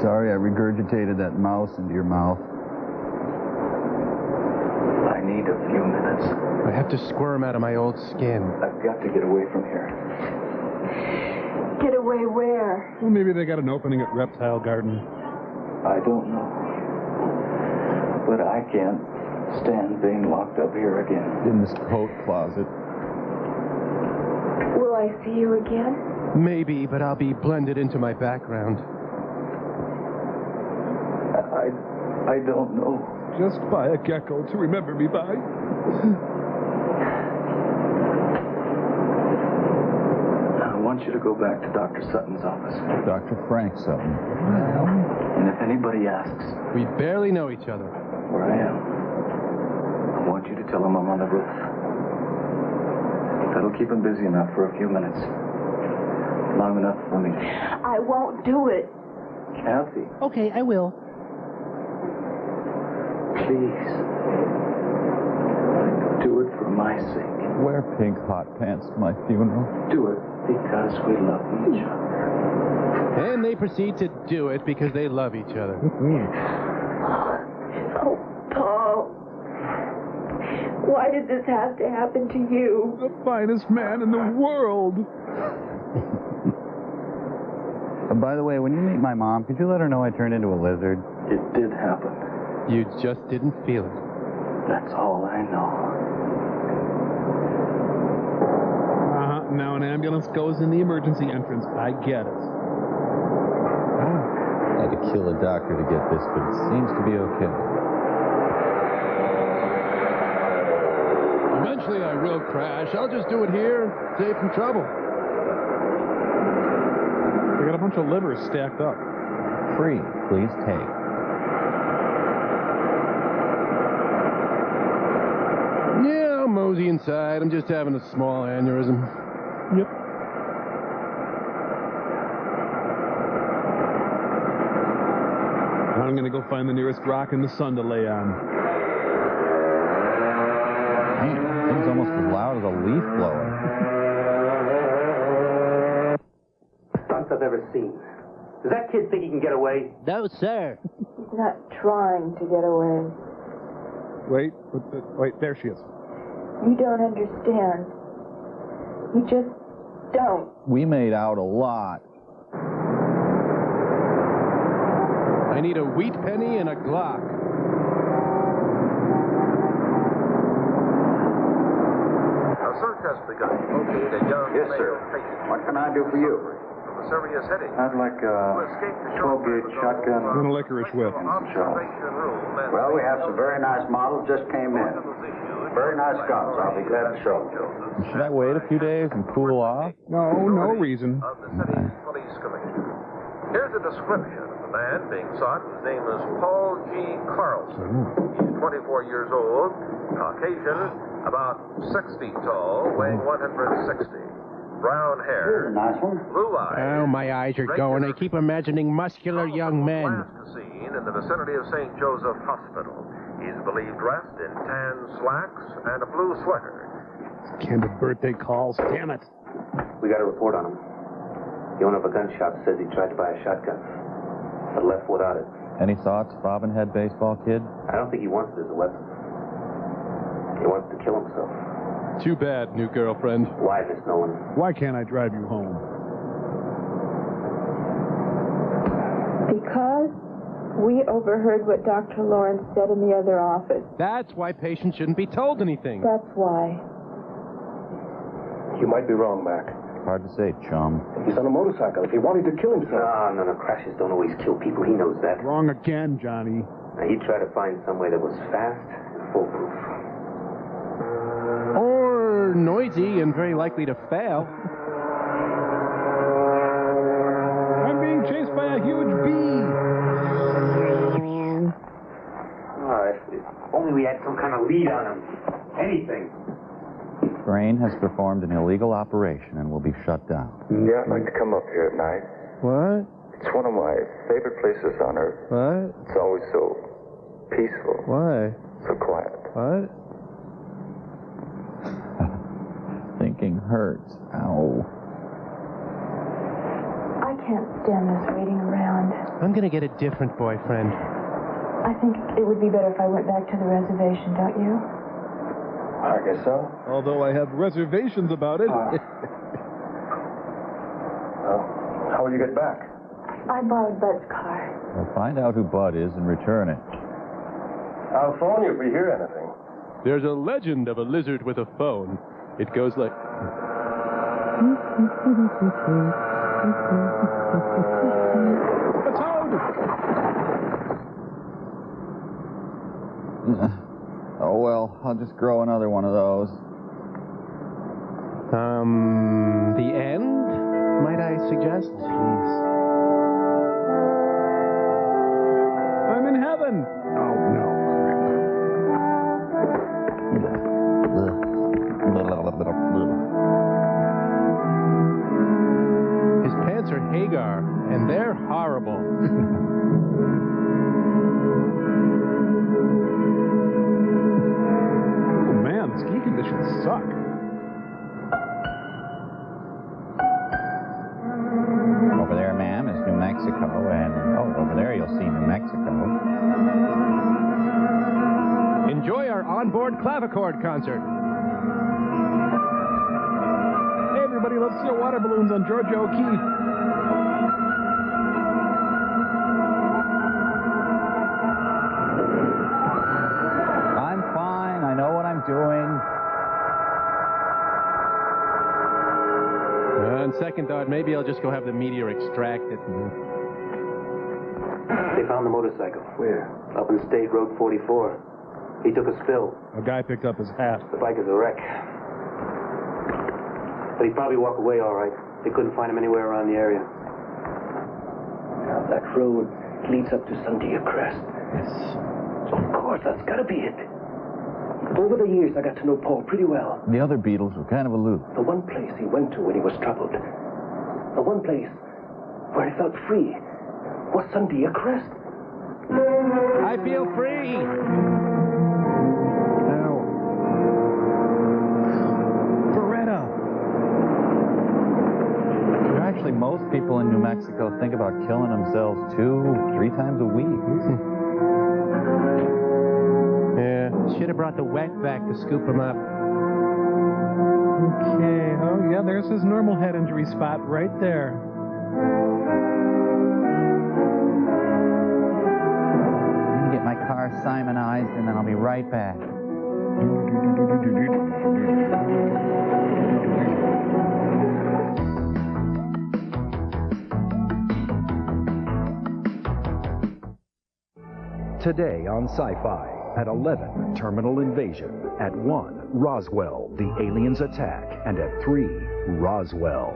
Sorry I regurgitated that mouse into your mouth. I need a few minutes. I have to squirm out of my old skin. I've got to get away from here. Get away where? Well, maybe they got an opening at Reptile Garden. I don't know. But I can't stand being locked up here again. In this coat closet. Will I see you again? Maybe, but I'll be blended into my background. I don't know. Just buy a gecko to remember me by. I want you to go back to Dr. Sutton's office. Dr. Frank Sutton. And if anybody asks We barely know each other. where I am, I want you to tell them I'm on the roof. That'll keep him busy enough for a few minutes. Long enough for me. I won't do it. Kathy, Okay, I will. please. Do it for my sake. Wear pink hot pants to my funeral. Do it because we love each other. And they proceed to do it because they love each other. Oh, Paul. Why did this have to happen to you? The finest man in the world. By the way, when you meet my mom, could you let her know I turned into a lizard? It did happen. You just didn't feel it. That's all I know. Now an ambulance goes in the emergency entrance. I get it. I had to kill a doctor to get this, but it seems to be okay. Eventually I will crash. I'll just do it here, save some trouble. They got a bunch of livers stacked up. Free, please take. Yeah, I'll mosey inside. I'm just having a small aneurysm. Yep. I'm gonna go find the nearest rock in the sun to lay on. Man, thing's almost as loud as a leaf blower. Stunts I've ever seen. Does that kid think he can get away? No, sir. He's not trying to get away. Wait, there she is. You don't understand. You just don't. We made out a lot. I need a wheat penny and a Glock. A search has begun to locate a young Yes, sir. male patient What can I do for you? from a serious headache. I'd like a 12-gauge shotgun. And a licorice whip. Observation room and Well, we have some very nice models just came in. Very nice guns. I'll be glad to show you. Should I wait a few days and cool off? No reason. of the city police commissioner. Here's a description of the man being sought. His name is Paul G. Carlson. He's 24 years old, Caucasian, about 6 feet tall, weighing 160. brown hair, Nice one. blue eyes. Oh, my eyes are going. I keep imagining muscular young men. Last seen in the vicinity of St. Joseph Hospital. He's believed dressed in tan slacks and a blue sweater. Candid birthday calls. Damn it. We got a report on him. The owner of a gun shop says he tried to buy a shotgun, but left without it. Any thoughts, bobbin head baseball kid? I don't think he wants it as a weapon. He wants to kill himself. Too bad, new girlfriend. Why, Miss Nolan? Why can't I drive you home? Because we overheard what Dr. Lawrence said in the other office. That's why patients shouldn't be told anything. That's why. You might be wrong, Mac. Hard to say, chum. He's on a motorcycle. If he wanted to kill himself... No. Crashes don't always kill people. He knows that. Wrong again, Johnny. Now, he'd try to find some way that was fast and foolproof. Or noisy and very likely to fail. I'm being chased by a huge bee. If only we had some kind of lead on him. Anything. Brain has performed an illegal operation and will be shut down. Yeah, I'd like to come up here at night. What? It's one of my favorite places on earth. What? It's always so peaceful. Why? So quiet. What? Thinking hurts. Ow. I can't stand this waiting around. I'm gonna get a different boyfriend. I think it would be better if I went back to the reservation, don't you? I guess so. Although I have reservations about it. Well, how will you get back? I borrowed Bud's car. Well, find out who Bud is and return it. I'll phone you if we hear anything. There's a legend of a lizard with a phone. It goes like... A toad! Oh, well, I'll just grow another one of those. The end, might I suggest? Please. I'm in heaven! Oh, no. His pants are Hagar, and they're horrible. Ski conditions suck. Over there, ma'am, is New Mexico, and over there you'll see New Mexico. Enjoy our onboard clavichord concert. Hey, everybody, let's throw water balloons on Georgia O'Keeffe. Doing. On second thought, maybe I'll just go have the meteor extracted. They found the motorcycle. Where? Up in State Road 44. He took a spill. A guy picked up his hat. The bike is a wreck. But he'd probably walk away all right. They couldn't find him anywhere around the area. Now, that road leads up to Sandia Crest. Yes. Of course, that's got to be it. Over the years, I got to know Paul pretty well. The other Beatles were kind of aloof. The one place he went to when he was troubled, the one place where he felt free, was Sandia Crest. I feel free! Ow. Beretta! Actually, most people in New Mexico think about killing themselves 2-3 times a week. Yeah, should have brought the wet back to scoop him up. Okay, oh yeah, there's his normal head injury spot right there. I'm gonna get my car Simonized and then I'll be right back. Today on Sci-Fi. At 11, Terminal Invasion. At 1, Roswell, the aliens attack. And at 3, Roswell.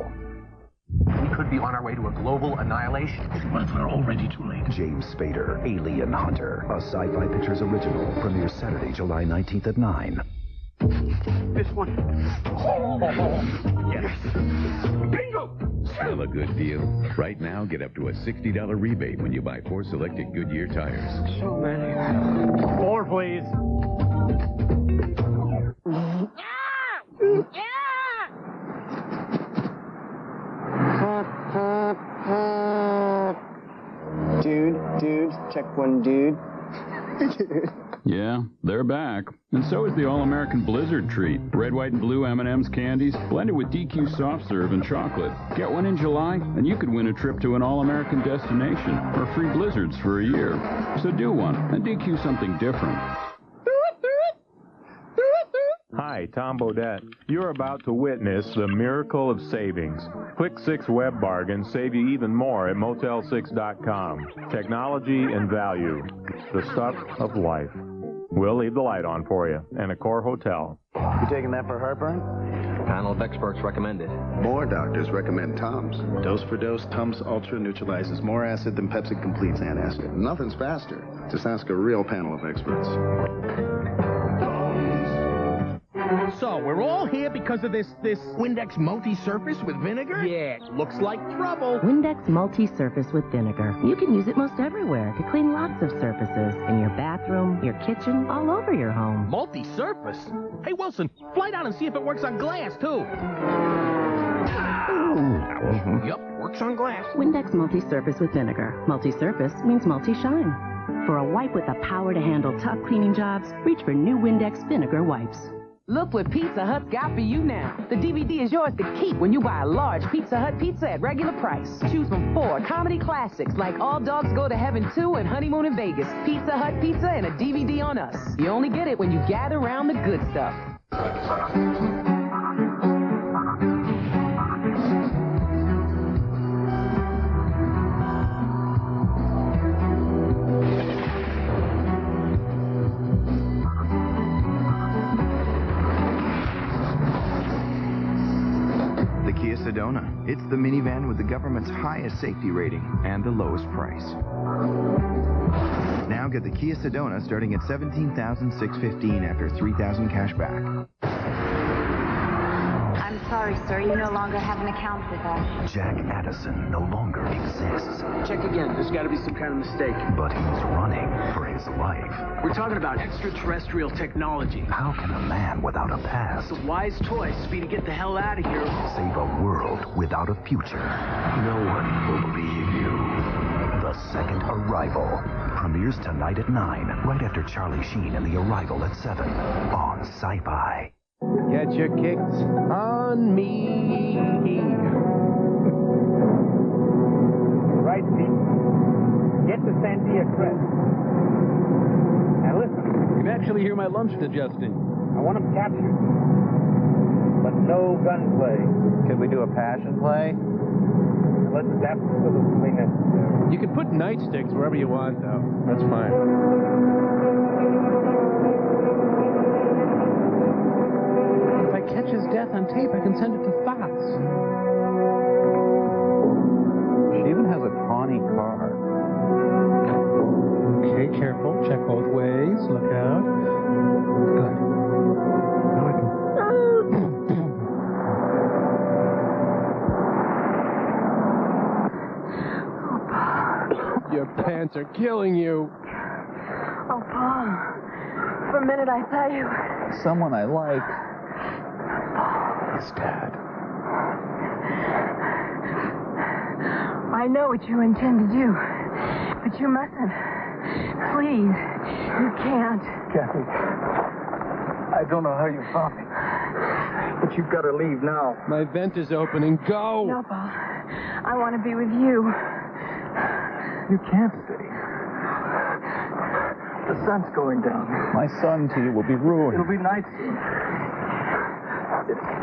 We could be on our way to a global annihilation. What if we're already too late? James Spader, Alien Hunter. A Sci-Fi Pictures original. Premieres Saturday, July 19th at 9. This one. Yes. Bingo! Still a good deal. Right now, get up to a $60 rebate when you buy 4 selected Goodyear tires. So many. More, please. Dude, check one, dude. Yeah, they're back. And so is the All-American Blizzard treat. Red, white, and blue M&M's candies blended with DQ soft serve and chocolate. Get one in July, and you could win a trip to an All-American destination or free Blizzards for a year. So do one and DQ something different. Hi, Tom Bodette. You're about to witness the miracle of savings. Click 6 Web Bargains save you even more at Motel6.com. Technology and value. The stuff of life. We'll leave the light on for you. And Accor Hotel. You taking that for heartburn? Panel of experts recommend it. More doctors recommend Tums. Dose for dose, Tums Ultra neutralizes more acid than Pepsi Complete's antacid. Nothing's faster. Just ask a real panel of experts. So, we're all here because of this Windex multi-surface with vinegar? Yeah, looks like trouble. Windex multi-surface with vinegar. You can use it most everywhere to clean lots of surfaces. In your bathroom, your kitchen, all over your home. Multi-surface? Hey, Wilson, fly down and see if it works on glass, too. Yup, works on glass. Windex multi-surface with vinegar. Multi-surface means multi-shine. For a wipe with the power to handle tough cleaning jobs, reach for new Windex vinegar wipes. Look what Pizza Hut's got for you now. The DVD is yours to keep when you buy a large Pizza Hut pizza at regular price. Choose from 4 comedy classics like All Dogs Go to Heaven 2 and Honeymoon in Vegas. Pizza Hut pizza and a DVD on us. You only get it when you gather around the good stuff. Sedona. It's the minivan with the government's highest safety rating and the lowest price. Now get the Kia Sedona starting at $17,615 after $3,000 cash back. I'm sorry, sir. You no longer have an account with us. Jack Addison no longer exists. Check again. There's got to be some kind of mistake. But he's running for his life. We're talking about extraterrestrial technology. How can a man without a past It's a wise choice for me to get the hell out of here. save a world without a future? No one will believe you. The Second Arrival premieres tonight at 9, right after Charlie Sheen and The Arrival at 7 on Sci-Fi. Get your kicks on me. Right, Pete. Get to Sandia Crest. Now listen. You can actually hear my lunch digesting. I want them captured. But no gunplay. Could we do a passion play? Unless it's absolutely necessary. You can put nightsticks wherever you want, though. That's fine. If I catch his death on tape, I can send it to Fox. She even has a tawny car. Okay, careful. Check both ways. Look out. Good. Your pants are killing you. Oh, Paul. For a minute, I thought you were... Someone I like. It's Dad. I know what you intend to do, but you mustn't. Please, you can't. Kathy, I don't know how you found me, but you've got to leave now. My vent is opening. Go! No, Paul. I want to be with you. You can't stay. The sun's going down. My son to you will be ruined. It'll be night soon.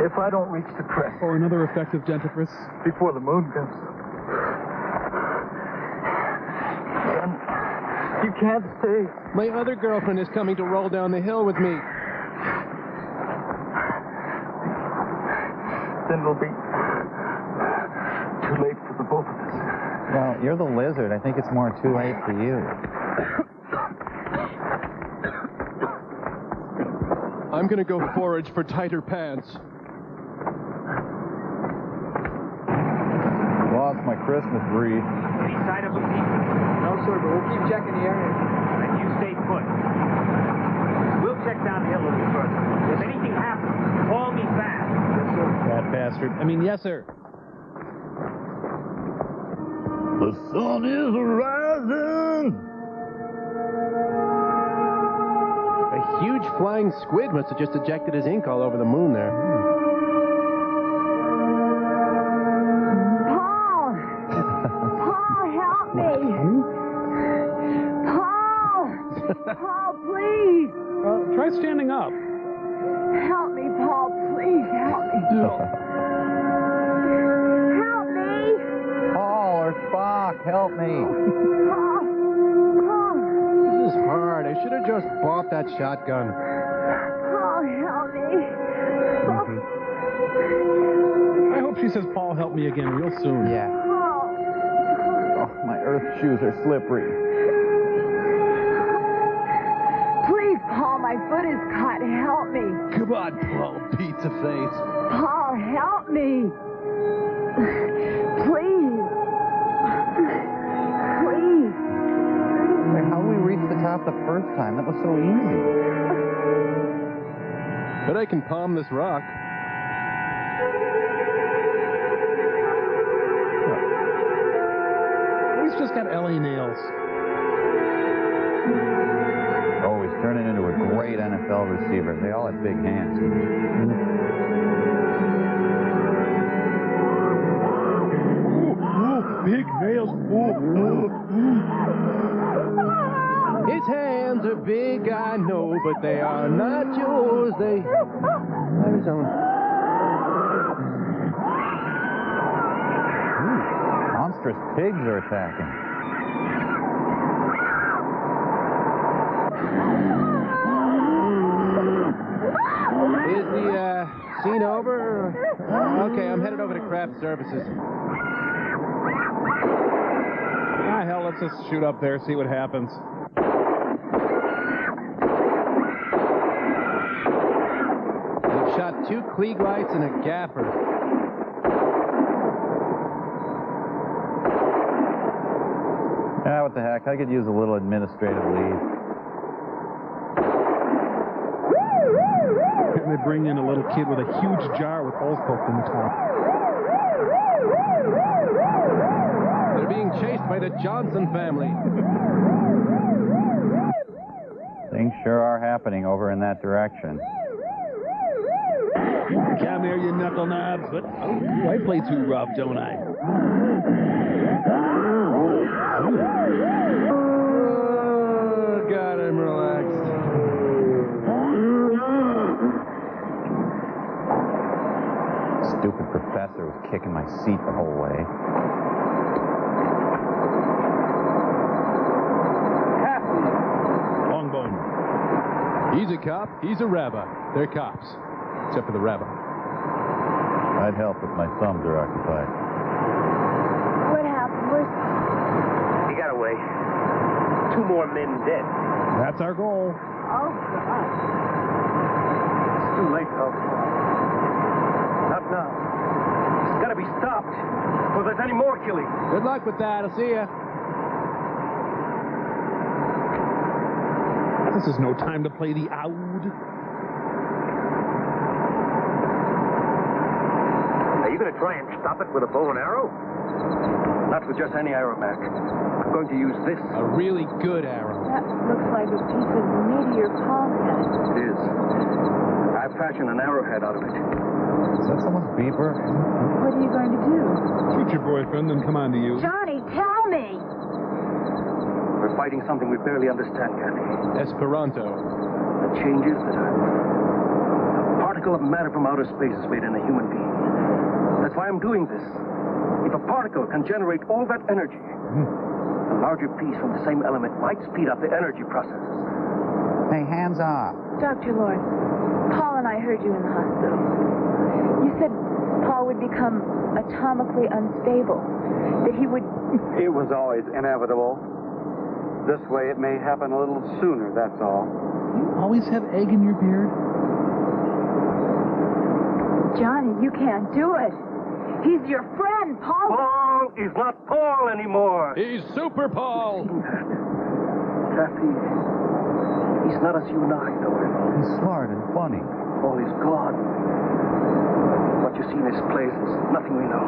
If I don't reach the crest. Or another effective dentifrice. Before the moon comes up. Then you can't stay. My other girlfriend is coming to roll down the hill with me. Then it'll be too late for the both of us. Well, you're the lizard. I think it's more too late for you. I'm gonna go forage for tighter pants. Lost my Christmas wreath. Any sign of them, Pete? No, sir, but we'll keep checking the area. Then you stay put. We'll check down the hill a little further. If anything happens, call me fast. That bastard. I mean, yes, sir. The sun is rising. A huge flying squid must have just ejected his ink all over the moon there. Paul! Paul, help me! Paul! Paul, please! Try standing up. Help me, Paul, please help me. Help me! Paul or Spock, help me. Paul! Paul! This is hard. I should have just bought that shotgun. Paul, help me! I hope she says, Paul, help me again real soon. Yeah. Paul! Oh, my earth shoes are slippery. Please, Paul, my foot is caught. Help me. Come on, Paul, pizza face. Paul, help me. Please. Please. Like, how we reached the top the first time? That was so easy. But I can palm this rock. He's just got LA nails. Oh, he's turning into a great NFL receiver. They all have big hands. Big nails. His hands are big, I know, but they are not yours. They are his own. Monstrous pigs are attacking. Is the scene over? Okay, I'm headed over to craft services. Ah, hell, let's just shoot up there, see what happens. We've shot 2 Klieg lights and a gaffer. Ah, what the heck? I could use a little administrative leave. And they bring in a little kid with a huge jar with holes poked in the top. They're being chased by the Johnson family. Things sure are happening over in that direction. Come here, you knuckle knobs. But oh, I play too rough, don't I? Oh, God, I'm relaxed. Stupid professor was kicking my seat the whole way. Longbone. He's a cop, he's a rabbi. They're cops. Except for the rabbi. I'd help if my thumbs are occupied. What happened? Where's... He got away. 2 more men dead. That's our goal. Oh, God. It's too late, folks. Not now. It's got to be stopped before there's any more killing. Good luck with that. I'll see ya. This is no time to play the oud. Are you going to try and stop it with a bow and arrow? Not with just any arrow, Mac. I'm going to use this. A really good arrow. That looks like a piece of meteor Paul had. It is. I've fashioned an arrowhead out of it. Is that someone's beeper? What are you going to do? Shoot your boyfriend, then come on to you. Johnny, tell me. We're fighting something we barely understand, Kathy. Esperanto. The changes that a particle of matter from outer space has made in a human being. That's why I'm doing this. If a particle can generate all that energy, a larger piece from the same element might speed up the energy processes. Hey, hands off. Dr. Lawrence, Paul and I heard you in the hospital. You said Paul would become atomically unstable, that he would... It was always inevitable. This way it may happen a little sooner, that's all. You always have egg in your beard? Johnny, you can't do it. He's your friend, Paul. Paul is not Paul anymore. He's Super Paul. Kathy, he's not as you and I know him. He's smart and funny. Paul is gone. What you see in his place is nothing we know.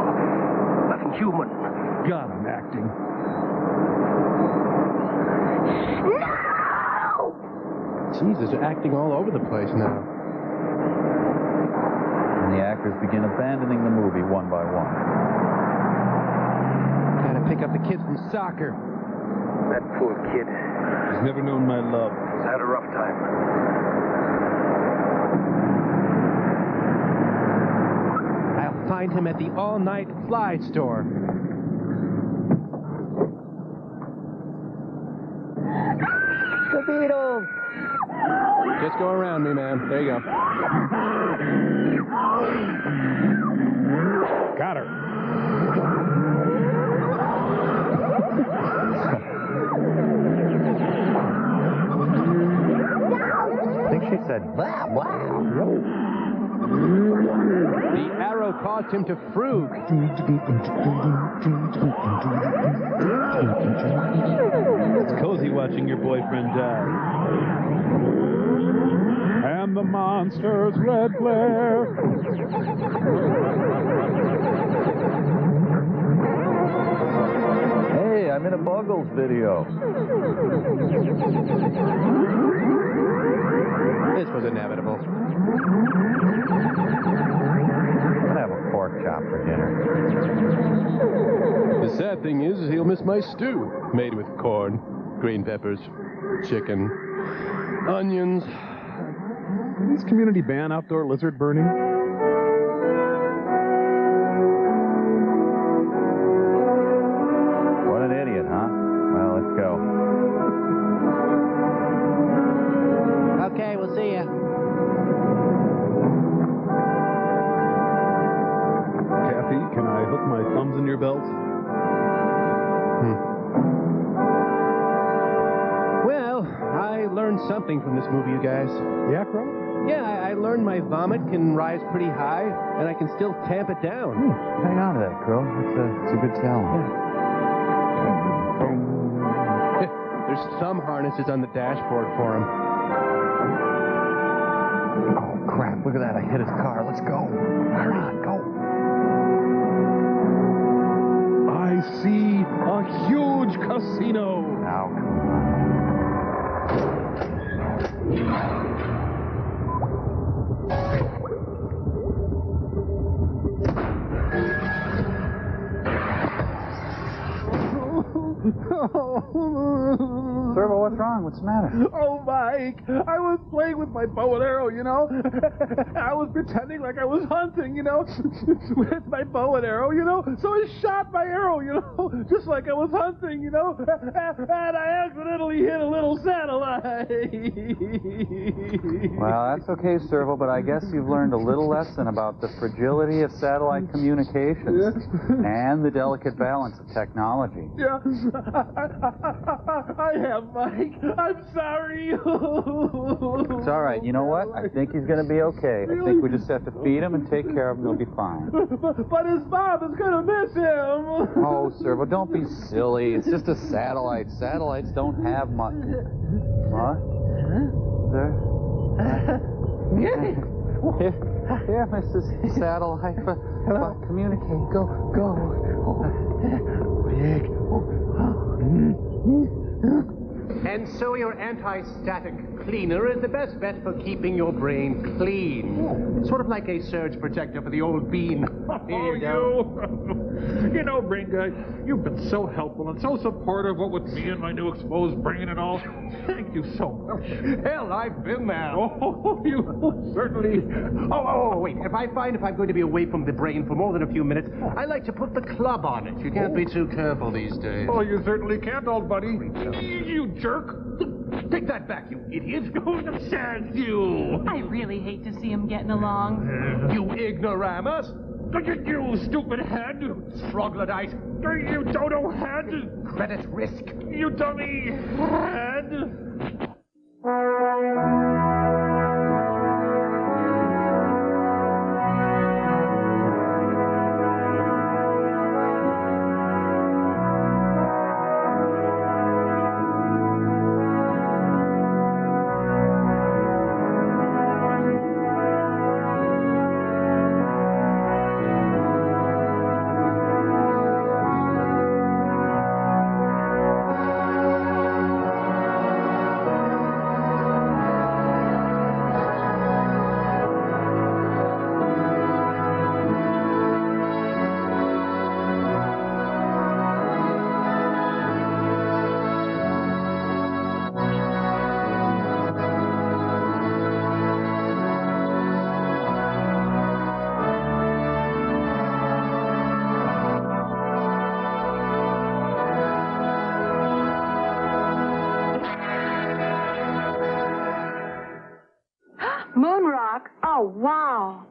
Nothing human. God, I'm acting. No! Jesus, they're acting all over the place now. And the actors begin abandoning the movie one by one. Gotta pick up the kids from soccer. That poor kid. He's never known my love. He's had a rough time. I'll find him at the all-night fly store. The Beatles! Just go around me, man. There you go. Got her. I think she said, blah, blah. The arrow caused him to frug. It's cozy watching your boyfriend die. And the monster's red glare. Hey, I'm in a Buggles video. This was inevitable. I'll have a pork chop for dinner. The sad thing is he'll miss my stew, made with corn, green peppers, chicken, onions. Did this community ban outdoor lizard burning? What an idiot, huh? Well, let's go. Okay, we'll see ya. Kathy, can I hook my thumbs in your belt? Well, I learned something from this movie, you guys. The acro? Yeah, I learned my vomit can rise pretty high, and I can still tamp it down. Hang on to that, Crow. It's a good tell. There's some harnesses on the dashboard for him. Oh, crap. Look at that. I hit his car. Let's go. Hurry on, go. I see a huge casino. Now, come Servo, what's wrong? What's the matter? Oh, Mike, I was playing with my bow and arrow, you know? I was pretending like I was hunting, you know, with my bow and arrow, you know? So I shot my arrow, you know, just like I was hunting, you know? And I accidentally hit a little satellite. Well, that's okay, Servo, but I guess you've learned a little lesson about the fragility of satellite communications and the delicate balance of technology. Yeah, I have, Mike. I'm sorry. It's all right. You know what? I think he's going to be okay. I think we just have to feed him and take care of him. He'll be fine. But his mom is going to miss him. Oh, Servo, don't be silly. It's just a satellite. Satellites don't have much. What? Sir? Here, Mrs. Satellite. Hello. Communicate. Go. Rick. And so your anti-static cleaner is the best bet for keeping your brain clean. Sort of like a surge protector for the old bean. Here you go. You know, brain guy, you've been so helpful and so supportive, what with me and my new exposed brain and all. Thank you so much. Hell, I've been there. Oh, you certainly... Oh, wait. If I'm going to be away from the brain for more than a few minutes, I like to put the club on it. You can't be too careful these days. Oh, you certainly can't, old buddy. You jerk. Take that back, you idiot. Upstairs, you. I really hate to see him getting along. You ignoramus. You stupid head. Troglodyte. You dodo head. Credit risk. You dummy head. rock. Oh, wow.